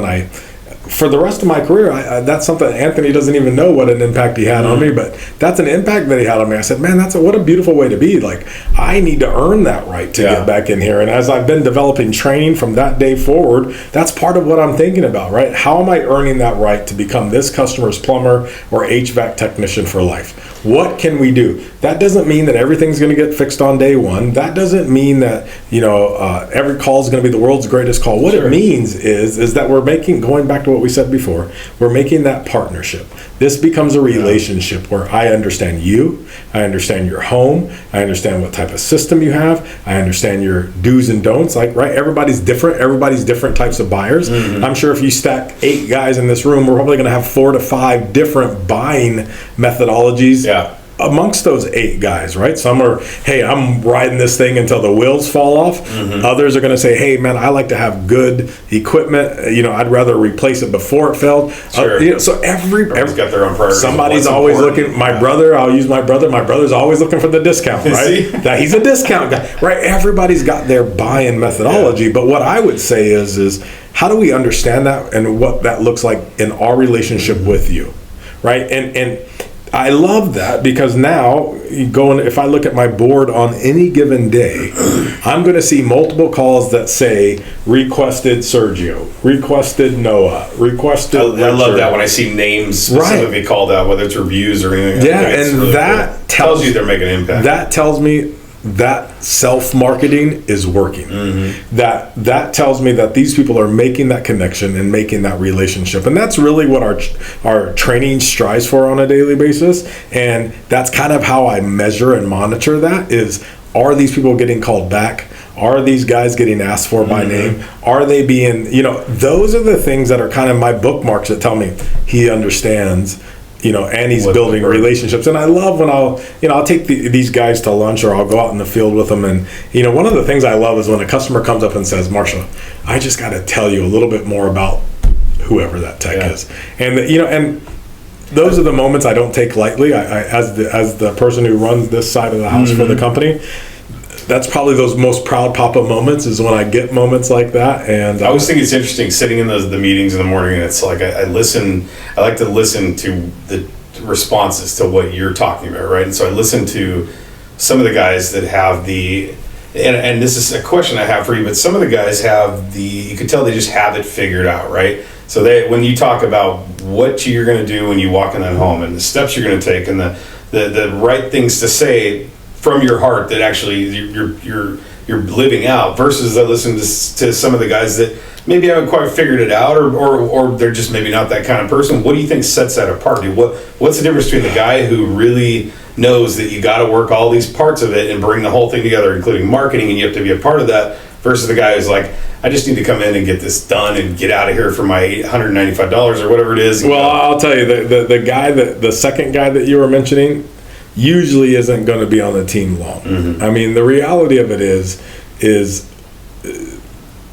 for the rest of my career, that's something Anthony doesn't even know what an impact he had on me, but that's an impact that he had on me. I said, man, what a beautiful way to be. Like, I need to earn that right to get back in here. And as I've been developing training from that day forward, that's part of what I'm thinking about, right? How am I earning that right to become this customer's plumber or HVAC technician for life? What can we do? That doesn't mean that everything's going to get fixed on day one. That doesn't mean that, every call is going to be the world's greatest call. What it means is that we're going back to what we said before, we're making that partnership. This becomes a relationship where I understand you, I understand your home, I understand what type of system you have, I understand your do's and don'ts. Like, right, everybody's different types of buyers. I'm sure if you stack 8 guys in this room, we're probably going to have 4 to 5 different buying methodologies. Amongst those 8 guys, right? Some are, hey, I'm riding this thing until the wheels fall off. Others are going to say, hey, man, I like to have good equipment. I'd rather replace it before it failed. So everybody's got their own priorities. Somebody's always looking. My brother, I'll use my brother. My brother's always looking for the discount, right? That he's a discount guy, right? Everybody's got their buying methodology. But what I would say is how do we understand that and what that looks like in our relationship with you, right? And I love that, because now if I look at my board on any given day, I'm going to see multiple calls that say requested Sergio, requested Noah, requested Richard. I love that when I see names specifically called out, whether it's reviews or anything. And really that tells you they're making an impact. That tells me that self-marketing is working. That tells me that these people are making that connection and making that relationship, and that's really what our training strives for on a daily basis. And that's kind of how I measure and monitor that is, are these people getting called back? Are these guys getting asked for by name? Are they being, those are the things that are kind of my bookmarks that tell me he understands and he's building relationships. And I love when I'll take these guys to lunch, or I'll go out in the field with them. And, one of the things I love is when a customer comes up and says, Marshall, I just got to tell you a little bit more about whoever that tech is. And, and those are the moments I don't take lightly. I as the person who runs this side of the house for the company, that's probably those most proud papa moments is when I get moments like that. And I always think it's interesting sitting in the meetings in the morning, and it's like I like to listen to the responses to what you're talking about, right? And so I listen to some of the guys that have and this is a question I have for you, but some of the guys you can tell they just have it figured out, right? So when you talk about what you're going to do when you walk in that home, and the steps you're going to take, and the right things to say from your heart that actually you're living out, versus I listen to some of the guys that maybe haven't quite figured it out, or they're just maybe not that kind of person. What do you think sets that apart? What's the difference between the guy who really knows that you got to work all these parts of it and bring the whole thing together, including marketing, and you have to be a part of that, versus the guy who's like, I just need to come in and get this done and get out of here for my $195 or whatever it is. Well, I'll tell you, the second guy that you were mentioning usually isn't going to be on the team long. Mm-hmm. I mean, the reality of it is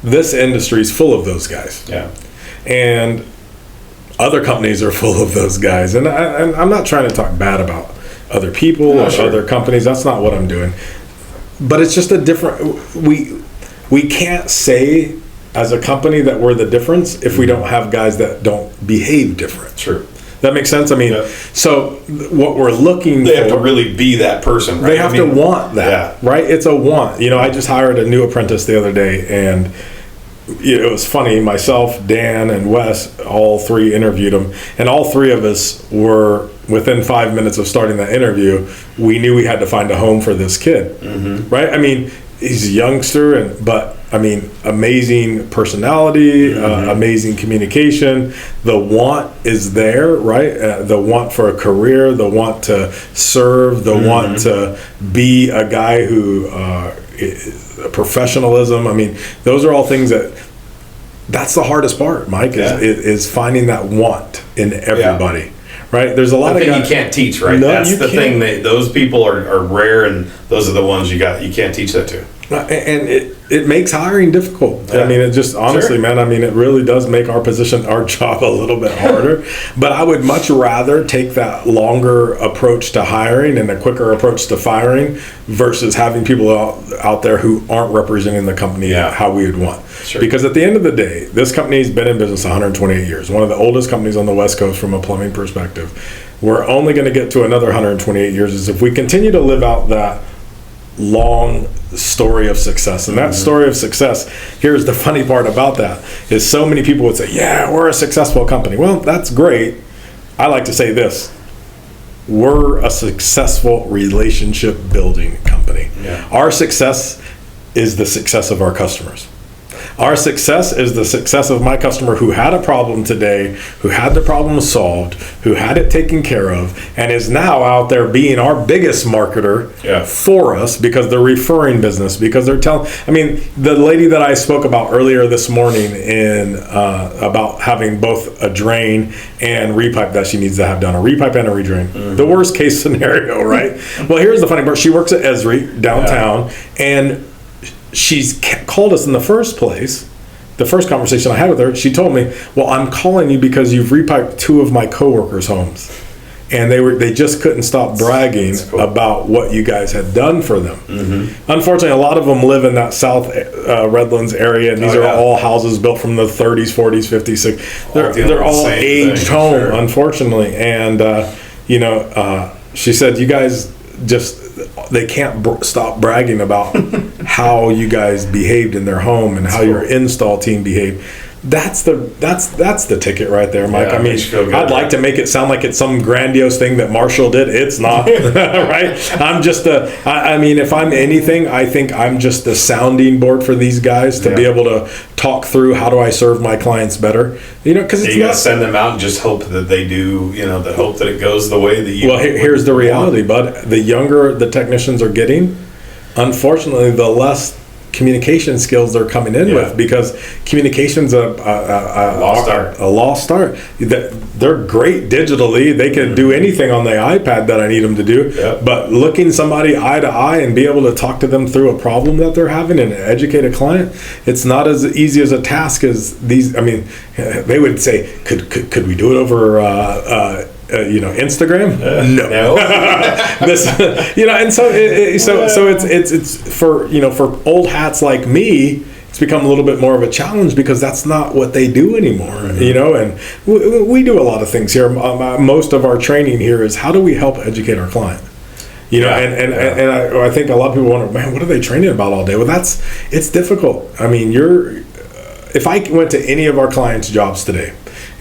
this industry is full of those guys. Yeah. And other companies are full of those guys. And I'm not trying to talk bad about other people or other companies. That's not what I'm doing. But it's just a different... We can't say as a company that we're the difference if we don't have guys that don't behave different. True. That makes sense? I mean, So what we're looking for... They have to really be that person, right? They have to want that, right? It's a want. I just hired a new apprentice the other day, and it was funny. Myself, Dan, and Wes, all three interviewed him, and all three of us were, within 5 minutes of starting that interview, we knew we had to find a home for this kid, right? I mean, he's a youngster, but amazing personality, amazing communication. The want is there, right? The want for a career, the want to serve, the want to be a guy who professionalism. I mean, those are all things that's the hardest part, Mike, is finding that want in everybody. Right? There's a lot of guys you can't teach, right? No, that's the thing. Those people are rare, and those are the ones you can't teach that to. And it makes hiring difficult. Yeah. I mean, it just honestly, man, I mean, it really does make our job a little bit harder. But I would much rather take that longer approach to hiring and a quicker approach to firing versus having people out there who aren't representing the company how we would want. Sure. Because at the end of the day, this company's been in business 128 years, one of the oldest companies on the West Coast from a plumbing perspective. We're only going to get to another 128 years is if we continue to live out that long story of success. And that story of success, here's the funny part about that, is so many people would say, yeah, we're a successful company. Well, that's great. I like to say this: we're a successful relationship building company. Yeah. Our success is the success of our customers. Our success is the success of my customer who had a problem today, who had the problem solved, who had it taken care of, and is now out there being our biggest marketer for us because they're referring business, because they're telling... I mean, the lady that I spoke about earlier this morning about having both a drain and repipe that she needs to have done, a repipe and a redrain. The worst case scenario, right? Well, here's the funny part. She works at Esri downtown, and she's called us in the first place. The first conversation I had with her, she told me, well, I'm calling you because you've repiped two of my coworkers' homes. And they just couldn't stop bragging about what you guys had done for them. Unfortunately, a lot of them live in that South Redlands area, and these are all houses built from the 30s, 40s, 50s, 60s. They're all aged home, unfortunately. And, she said, you guys they can't stop bragging about how you guys behaved in their home and how your install team behaved. That's the ticket right there, Mike. I mean, I'd like to make it sound like it's some grandiose thing that Marshall did. It's not, right? I'm just I mean, if I'm anything, I think I'm just the sounding board for these guys to be able to talk through how do I serve my clients better. Because you got to send them out and just hope that they do. Hope that it goes the way that you. Well, here's the reality, bud. The younger the technicians are getting, unfortunately, the less communication skills they're coming in with, because communication's a lost start. They're great digitally. They can do anything on the iPad that I need them to do. But looking somebody eye to eye and be able to talk to them through a problem that they're having and educate a client, it's not as easy as a task as these. I mean, they would say, could we do it over Instagram? No. This, and so it's for old hats like me, it's become a little bit more of a challenge, because that's not what they do anymore. And we do a lot of things here. Most of our training here is, how do we help educate our client? And I think a lot of people wonder, man, what are they training about all day? Well, it's difficult. I mean, if I went to any of our clients' jobs today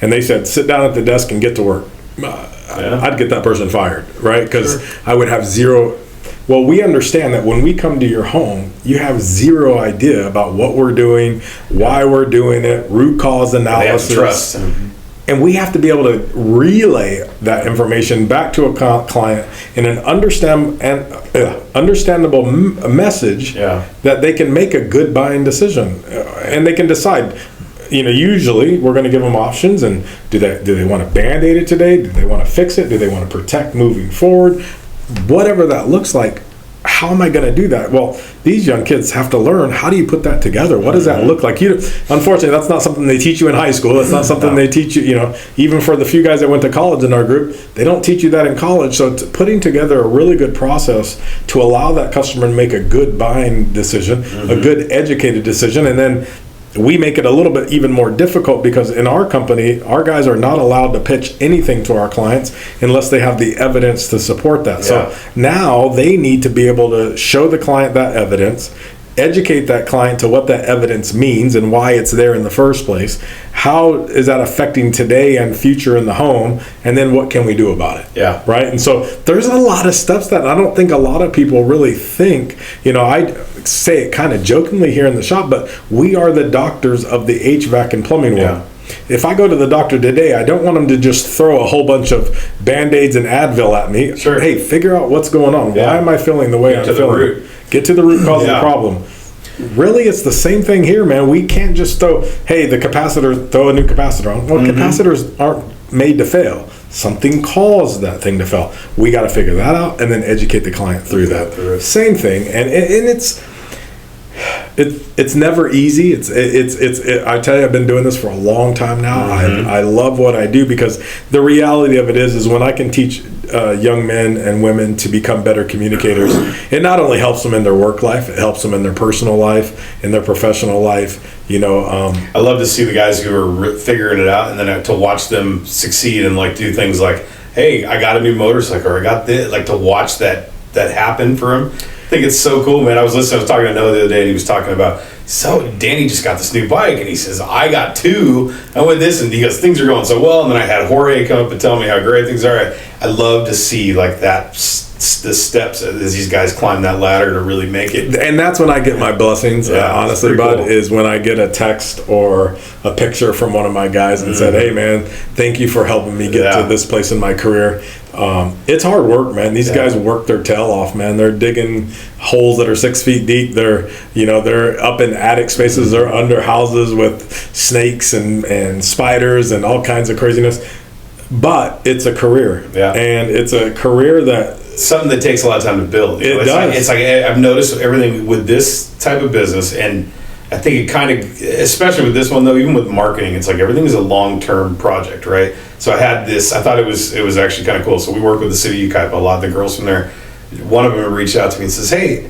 and they said, sit down at the desk and get to work, I'd get that person fired, right? Because I would have zero. Well, we understand that when we come to your home, you have zero idea about what we're doing, why we're doing it, root cause analysis. They have trust. And we have to be able to relay that information back to a client in an understandable message that they can make a good buying decision, and they can decide. Usually we're going to give them options, and do they want to band-aid it today? Do they want to fix it? Do they want to protect moving forward? Whatever that looks like, how am I going to do that? Well, these young kids have to learn, how do you put that together? What does that look like? Unfortunately, that's not something they teach you in high school. It's not something they teach you, even for the few guys that went to college in our group, they don't teach you that in college. So it's putting together a really good process to allow that customer to make a good buying decision, a good educated decision, and then we make it a little bit even more difficult, because in our company, our guys are not allowed to pitch anything to our clients unless they have the evidence to support that. So now they need to be able to show the client that evidence, educate that client to what that evidence means and why it's there in the first place. How is that affecting today and future in the home? And then what can we do about it? Right? And so there's a lot of steps that I don't think a lot of people really think. I say it kind of jokingly here in the shop, but we are the doctors of the HVAC and plumbing world. If I go to the doctor today, I don't want him to just throw a whole bunch of Band-Aids and Advil at me. Hey, figure out what's going on. Why am I feeling the way I'm feeling? Get to the root cause of the problem. Really, it's the same thing here, man. We can't just throw a new capacitor on. Well, capacitors aren't made to fail. Something caused that thing to fail. We got to figure that out and then educate the client through that. Same thing, and it's never easy. I tell you, I've been doing this for a long time now. I love what I do, because the reality of it is when I can teach young men and women to become better communicators, it not only helps them in their work life, it helps them in their personal life, in their professional life. I love to see the guys who are figuring it out, and then to watch them succeed and do things like, hey, I got a new motorcycle, or I got this, to watch that happen for him. I think it's so cool, man. I was talking to Noah the other day, and he was talking about, so Danny just got this new bike, and he says, I got two, I went this, and he goes, things are going so well, and then I had Jorge come up and tell me how great things are. I love to see the steps as these guys climb that ladder to really make it. And that's when I get my blessings, honestly, bud, cool. Is when I get a text or a picture from one of my guys and said, hey, man, thank you for helping me get to this place in my career. It's hard work, man. These guys work their tail off, man. They're digging holes that are 6 feet deep. They're up in attic spaces. They're under houses with snakes and spiders and all kinds of craziness. But it's a career, and it's a career that something that takes a lot of time to build. It does. It's like I've noticed everything with this type of business, and I think it kind of, especially with this one though, even with marketing, it's like everything is a long-term project, right? So I had this. I thought it was actually kind of cool. So we work with the city of Ukaipa. A lot of the girls from there. One of them reached out to me and says, "Hey,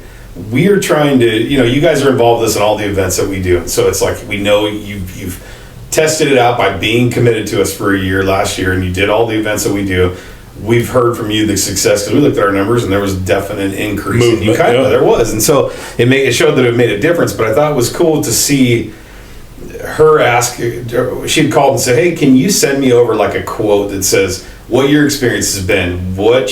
we are trying to, you guys are involved with us in all the events that we do. And so it's like we know you've tested it out by being committed to us for a year last year, and you did all the events that we do. We've heard from you the success, because we looked at our numbers and there was definite increase in Ukaipa. There was, and so it showed that it made a difference. But I thought it was cool to see her ask. She'd called and said, "Hey, can you send me over like a quote that says what your experience has been, what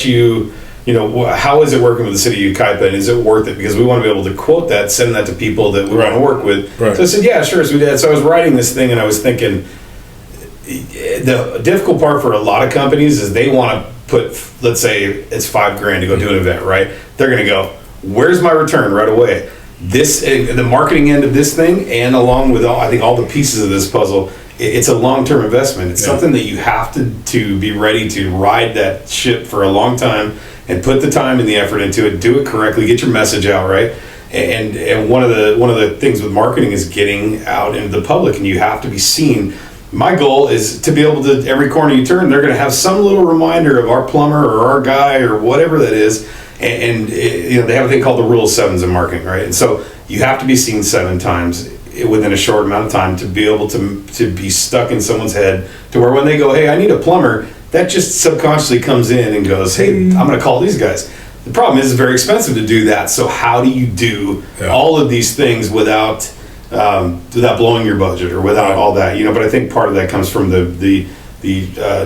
how is it working with the city of Ukaipa, and is it worth it? Because we want to be able to quote that, send that to people that we want to work with." Right. So I said, "Yeah, sure." So we did. So I was writing this thing, and I was thinking, the difficult part for a lot of companies is they want to put, let's say it's $5,000 to go do an event, right? They're going to go, "Where's my return right away?" the marketing end of this thing, and along with I think all the pieces of this puzzle, it's a long-term investment. It's something that you have to be ready to ride that ship for a long time and put the time and the effort into it. Do it correctly. Get your message out right. And one of the things with marketing is getting out into the public, and you have to be seen. My goal is to be able to, every corner you turn, they're going to have some little reminder of our plumber or our guy or whatever that is. And they have a thing called the rule of sevens in marketing, right? And so you have to be seen 7 times within a short amount of time to be able to be stuck in someone's head, to where when they go, hey, I need a plumber, that just subconsciously comes in and goes, hey, I'm going to call these guys. The problem is it's very expensive to do that. So how do you do all of these things without blowing your budget or without all that? But I think part of that comes from the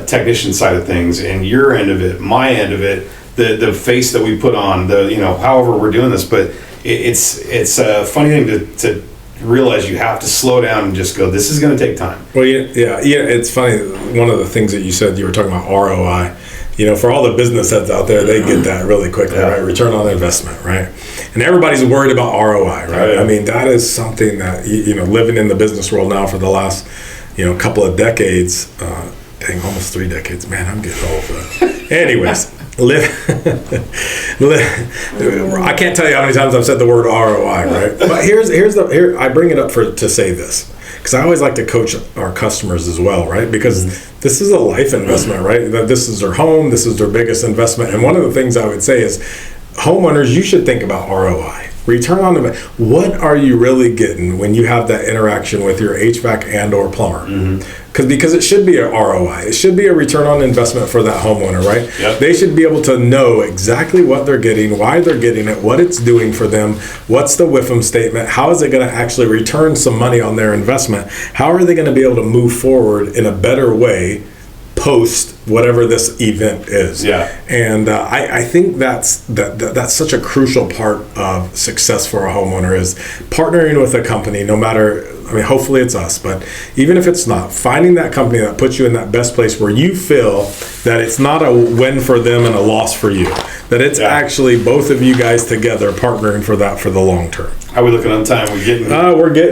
technician side of things, and your end of it, my end of it, the face that we put on, however we're doing this. But it's a funny thing to realize you have to slow down and just go, this is going to take time. Well, yeah. It's funny. One of the things that you said, you were talking about ROI. For all the business heads out there, they get that really quickly, right? Return on investment, right? And everybody's worried about ROI, right? Yeah. I mean, that is something that, living in the business world now for the last, couple of decades, almost 3 decades. Man, I'm getting old. Anyways, I can't tell you how many times I've said the word ROI, right? But here I bring it up to say this, because I always like to coach our customers as well, right? Because this is a life investment, right? This is their home, this is their biggest investment. And one of the things I would say is, homeowners, you should think about ROI, return on investment. What are you really getting when you have that interaction with your HVAC and or plumber? Because it should be a ROI. It should be a return on investment for that homeowner, right? Yep. They should be able to know exactly what they're getting, why they're getting it, what it's doing for them, what's the WIFM statement, how is it going to actually return some money on their investment, how are they going to be able to move forward in a better way post whatever this event is. Yeah. And I think that's such a crucial part of success for a homeowner, is partnering with a company, no matter, hopefully it's us, but even if it's not, finding that company that puts you in that best place where you feel that it's not a win for them and a loss for you, that it's actually both of you guys together partnering for the long term. How are we looking on time? We're getting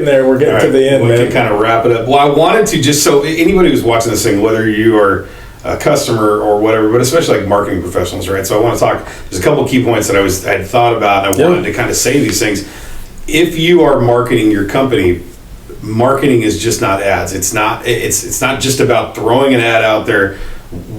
there. We're getting to the end, man. We can kind of wrap it up. Well, I wanted to, just so anybody who's watching this thing, whether you are a customer or whatever, but especially like marketing professionals, right? So I want to talk, there's a couple of key points that I had thought about, and I wanted to kind of say these things. If you are marketing your company, marketing is just not ads. It's not just about throwing an ad out there.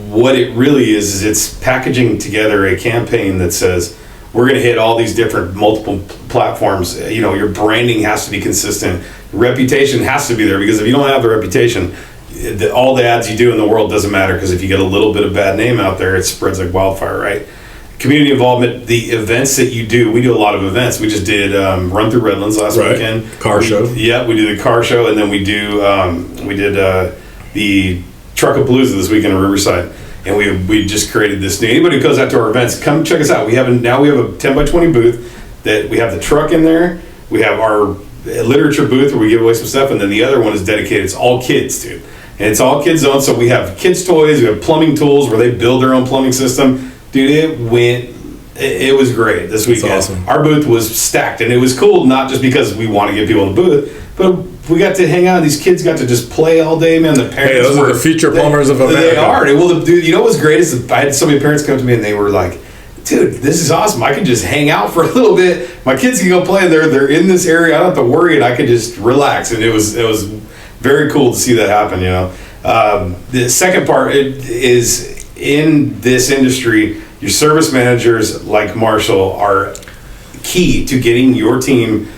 What it really is it's packaging together a campaign that says, we're going to hit all these different multiple platforms. Your branding has to be consistent. Reputation has to be there, because if you don't have the reputation, all the ads you do in the world doesn't matter, because if you get a little bit of bad name out there, it spreads like wildfire, right? Community involvement, the events that you do, we do a lot of events. We just did Run Through Redlands last weekend. Car show. Yeah, we did the car show, and then we did the Truck of Palooza this weekend in Riverside. And we just created this new. Anybody who goes out to our events, come check us out. We have a 10x20 booth that we have the truck in there. We have our literature booth where we give away some stuff, and then the other one is dedicated. It's all kids, dude. And it's all kids owned. So we have kids' toys, we have plumbing tools where they build their own plumbing system. Dude, it was great this weekend. That's awesome. Our booth was stacked, and it was cool, not just because we want to get people in the booth, but we got to hang out. These kids got to just play all day, man. The parents those are the future plumbers of America. They are. Well, dude, you know what's great is I had so many parents come to me, and they were like, dude, this is awesome. I can just hang out for a little bit. My kids can go play. They're in this area. I don't have to worry, and I can just relax. And it was very cool to see that happen, The second part is, in this industry, your service managers like Marshall are key to getting your team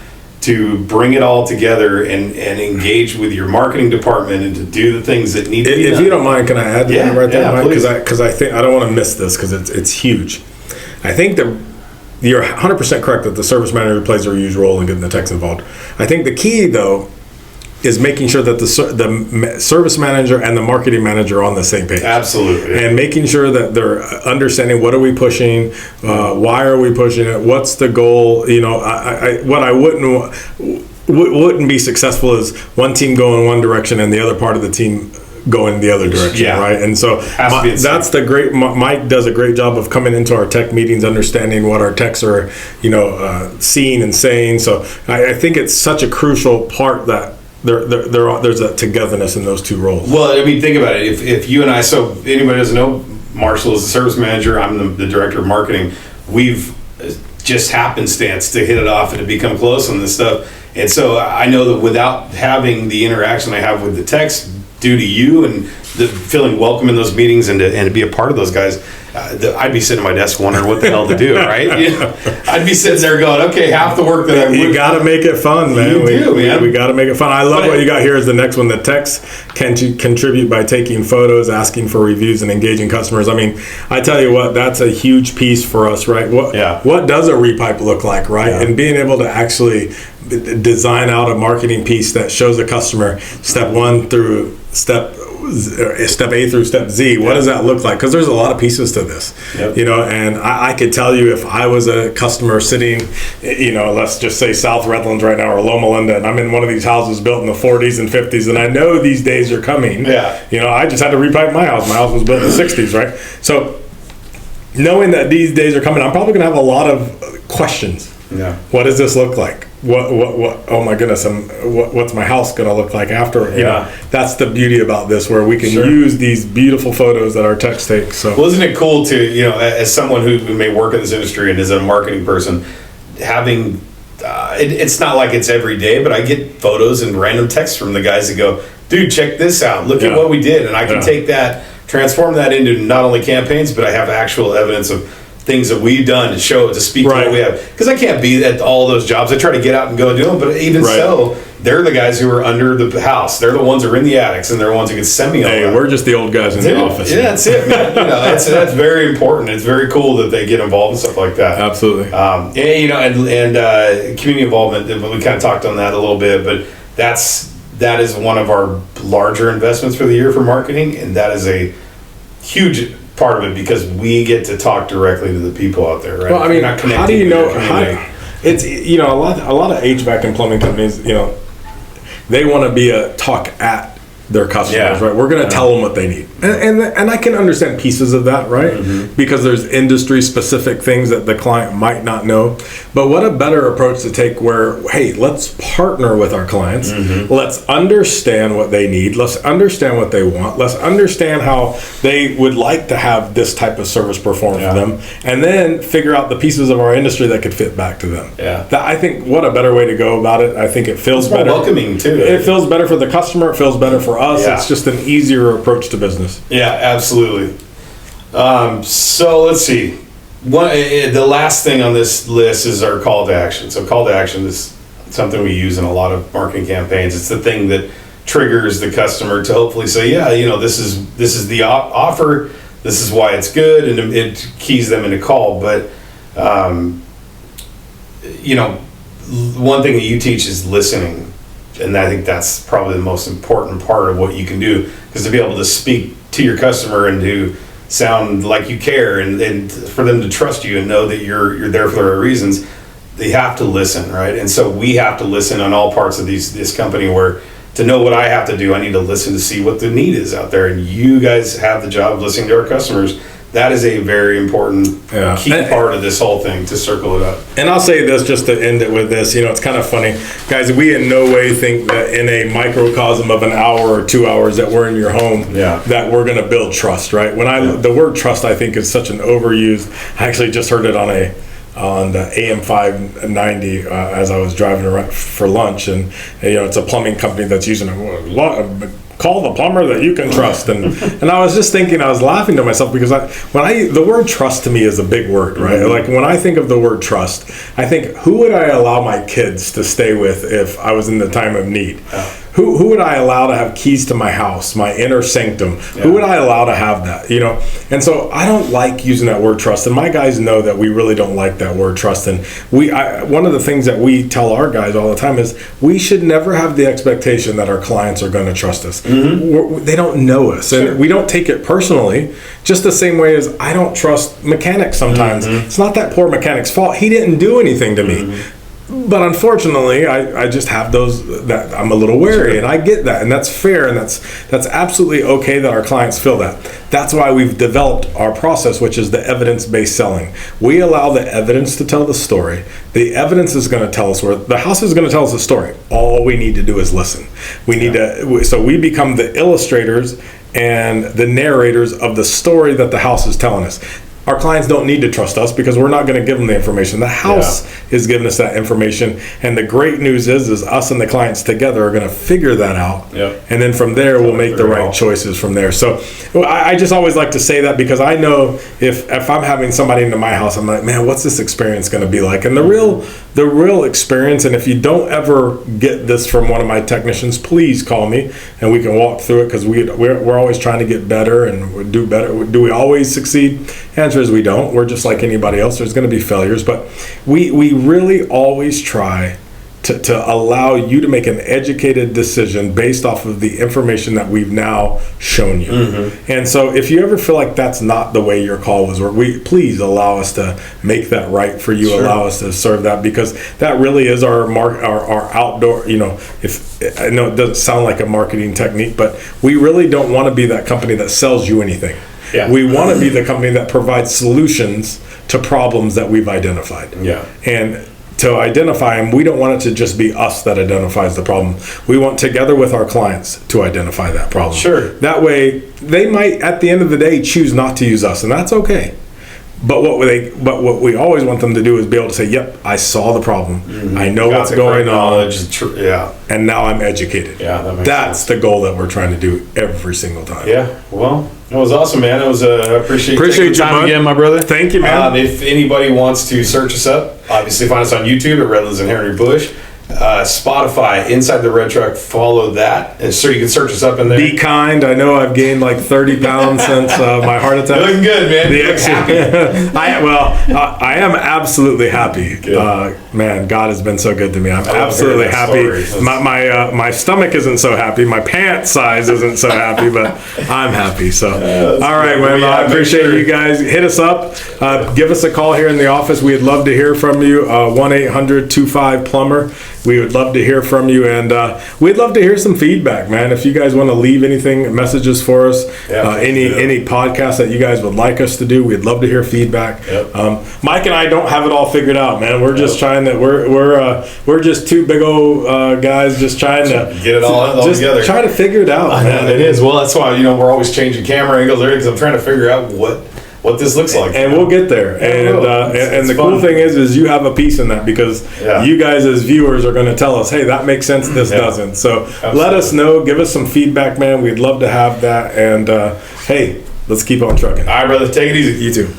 to bring it all together and engage with your marketing department and to do the things that need to be done. If you don't mind, can I add that right there, Mike? Please. Because I think I don't want to miss this, because it's huge. I think that you're 100% correct that the service manager plays a huge role in getting the techs involved. I think the key, though, is making sure that the service manager and the marketing manager are on the same page. Absolutely. And making sure that they're understanding, what are we pushing, why are we pushing it, what's the goal. What I wouldn't be successful is one team go in one direction and the other part of the team going the other direction, right? And so that's the great. Mike does a great job of coming into our tech meetings, understanding what our techs are, seeing and saying. So I think it's such a crucial part that there's a togetherness in those two roles. Well, I mean, think about it. If you and I, so anybody doesn't know, Marshall is the service manager. I'm the director of marketing. We've just happenstance to hit it off and to become close on this stuff. And so I know that without having the interaction I have with the techs due to you and the feeling welcome in those meetings and to be a part of those guys, I'd be sitting at my desk wondering what the hell to do, right? I'd be sitting there going, okay, half the work that you got to make it fun, man. We got to make it fun. I love what you got here is the next one. The techs can contribute by taking photos, asking for reviews, and engaging customers. I mean, I tell you what, that's a huge piece for us, right? What does a repipe look like, right? And being able to actually design out a marketing piece that shows a customer step 1 through step A through step Z. What does that look like? Because there's a lot of pieces to this, and I could tell you if I was a customer sitting, let's just say South Redlands right now or Loma Linda, and I'm in one of these houses built in the 40s and 50s, and I know these days are coming. I just had to repipe my house. My house was built in the 60s, right? So knowing that these days are coming, I'm probably going to have a lot of questions. What does this look like? What oh my goodness, what's my house going to look like after? That's the beauty about this, where we can use these beautiful photos that our techs take. So, well, isn't it cool to, as someone who may work in this industry and is a marketing person, having it's not like it's every day, but I get photos and random texts from the guys that go, dude, check this out, look at what we did, and I can take that, transform that into not only campaigns, but I have actual evidence of things that we've done to show, to speak to what we have. Because I can't be at all those jobs. I try to get out and go and do them, but even so, they're the guys who are under the house. They're the ones who are in the attics, and they're the ones who can send me all that. We're just the old guys in the office. Yeah, that's it, man. That's very important. It's very cool that they get involved in stuff like that. Absolutely. And community involvement, we kind of talked on that a little bit, but that is one of our larger investments for the year for marketing, and that is a huge part of it because we get to talk directly to the people out there, right? Well, I mean, how do you know? It's a lot of HVAC and plumbing companies, they want to be a talk at their customers, right? We're going to tell them what they need, and I can understand pieces of that, right? Because there's industry specific things that the client might not know. But what a better approach to take, where hey, let's partner with our clients, let's understand what they need, let's understand what they want, let's understand how they would like to have this type of service performed for them, and then figure out the pieces of our industry that could fit back to them. I think what a better way to go about it. I think it feels better, welcoming too. It feels better for the customer. It feels better for us. It's just an easier approach to business. Yeah, absolutely. So let's see. The last thing on this list is our call to action. So call to action is something we use in a lot of marketing campaigns. It's the thing that triggers the customer to hopefully say, this is the offer. This is why it's good, and it keys them into call. But one thing that you teach is listening. And I think that's probably the most important part of what you can do, because to be able to speak to your customer and to sound like you care, and for them to trust you and know that you're there for the right reasons, they have to listen, right? And so we have to listen on all parts of this company, where to know what I have to do, I need to listen to see what the need is out there. And you guys have the job of listening to our customers. That is a very important key part of this whole thing, to circle it up. And I'll say this just to end it with this. It's kind of funny. Guys, we in no way think that in a microcosm of an hour or 2 hours that we're in your home, that we're going to build trust, right? The word trust, I think, is such an overused. I actually just heard it on the AM 590 as I was driving around for lunch. And, it's a plumbing company that's using call the plumber that you can trust, and I was just thinking, I was laughing to myself, because the word trust to me is a big word, right? Like when I think of the word trust, I think, who would I allow my kids to stay with if I was in the time of need? Who would I allow to have keys to my house, my inner sanctum? Who would I allow to have that? And so I don't like using that word trust, and my guys know that we really don't like that word trust. And one of the things that we tell our guys all the time is we should never have the expectation that our clients are going to trust us. They don't know us, and we don't take it personally. Just the same way as I don't trust mechanics sometimes. It's not that poor mechanic's fault. He didn't do anything to me. But unfortunately, I just have those that I'm a little wary, and I get that, and that's fair, and that's absolutely okay that our clients feel that. That's why we've developed our process, which is the evidence-based selling. We allow the evidence to tell the story. The evidence is going to tell us where the house is going to tell us the story. All we need to do is listen. We need so we become the illustrators and the narrators of the story that the house is telling us. Our clients don't need to trust us because we're not going to give them the information. The house is giving us that information. And the great news is us and the clients together are going to figure that out. And then from there, we'll make the right choices from there. So I just always like to say that because I know if I'm having somebody into my house, I'm like, man, what's this experience going to be like? And the real experience, and if you don't ever get this from one of my technicians, please call me and we can walk through it because we're always trying to get better and do better. Do we always succeed? Answer is we don't. We're just like anybody else. There's going to be failures, but we really always try to allow you to make an educated decision based off of the information that we've now shown you. And so if you ever feel like that's not the way your call was, please allow us to make that right for you. Allow us to serve that, because that really is our outdoor, if I know it doesn't sound like a marketing technique, but we really don't want to be that company that sells you anything. We want to be the company that provides solutions to problems that we've identified. And to identify them, we don't want it to just be us that identifies the problem. We want together with our clients to identify that problem. That way, they might at the end of the day choose not to use us, and that's okay. But what we always want them to do is be able to say, "Yep, I saw the problem. I know what's going on. And now I'm educated." That's the goal that we're trying to do every single time. Well, it was awesome, man. It was appreciate your time again, my brother. Thank you, man. If anybody wants to search us up, obviously find us on YouTube at Redlands Henry Bush. Spotify, Inside the Red Truck, follow that, and so you can search us up in there. Be kind. I know I've gained like 30 pounds since my heart attack. You're looking good, man. You're happy. I am absolutely happy. Man, God has been so good to me. I'm absolutely happy. My stomach isn't so happy. My pants size isn't so happy, but I'm happy. So, all right, man. I appreciate you guys. Hit us up. Give us a call here in the office. We'd love to hear from you. 1-800-25-PLUMBER. We would love to hear from you, and we'd love to hear some feedback, man. If you guys want to leave anything, messages for us, any podcasts that you guys would like us to do, we'd love to hear feedback. Mike and I don't have it all figured out, man. We're just trying to. We're just two big old guys just trying to get it all together. Try to figure it out, man. It is. Well, that's why we're always changing camera angles, because I'm trying to figure out what this looks like. And we'll get there. And the cool thing is you have a piece in that, because you guys as viewers are going to tell us, hey, that makes sense, this doesn't. So let us know, give us some feedback, man. We'd love to have that. And hey, let's keep on trucking. All right, brother, take it easy. You too.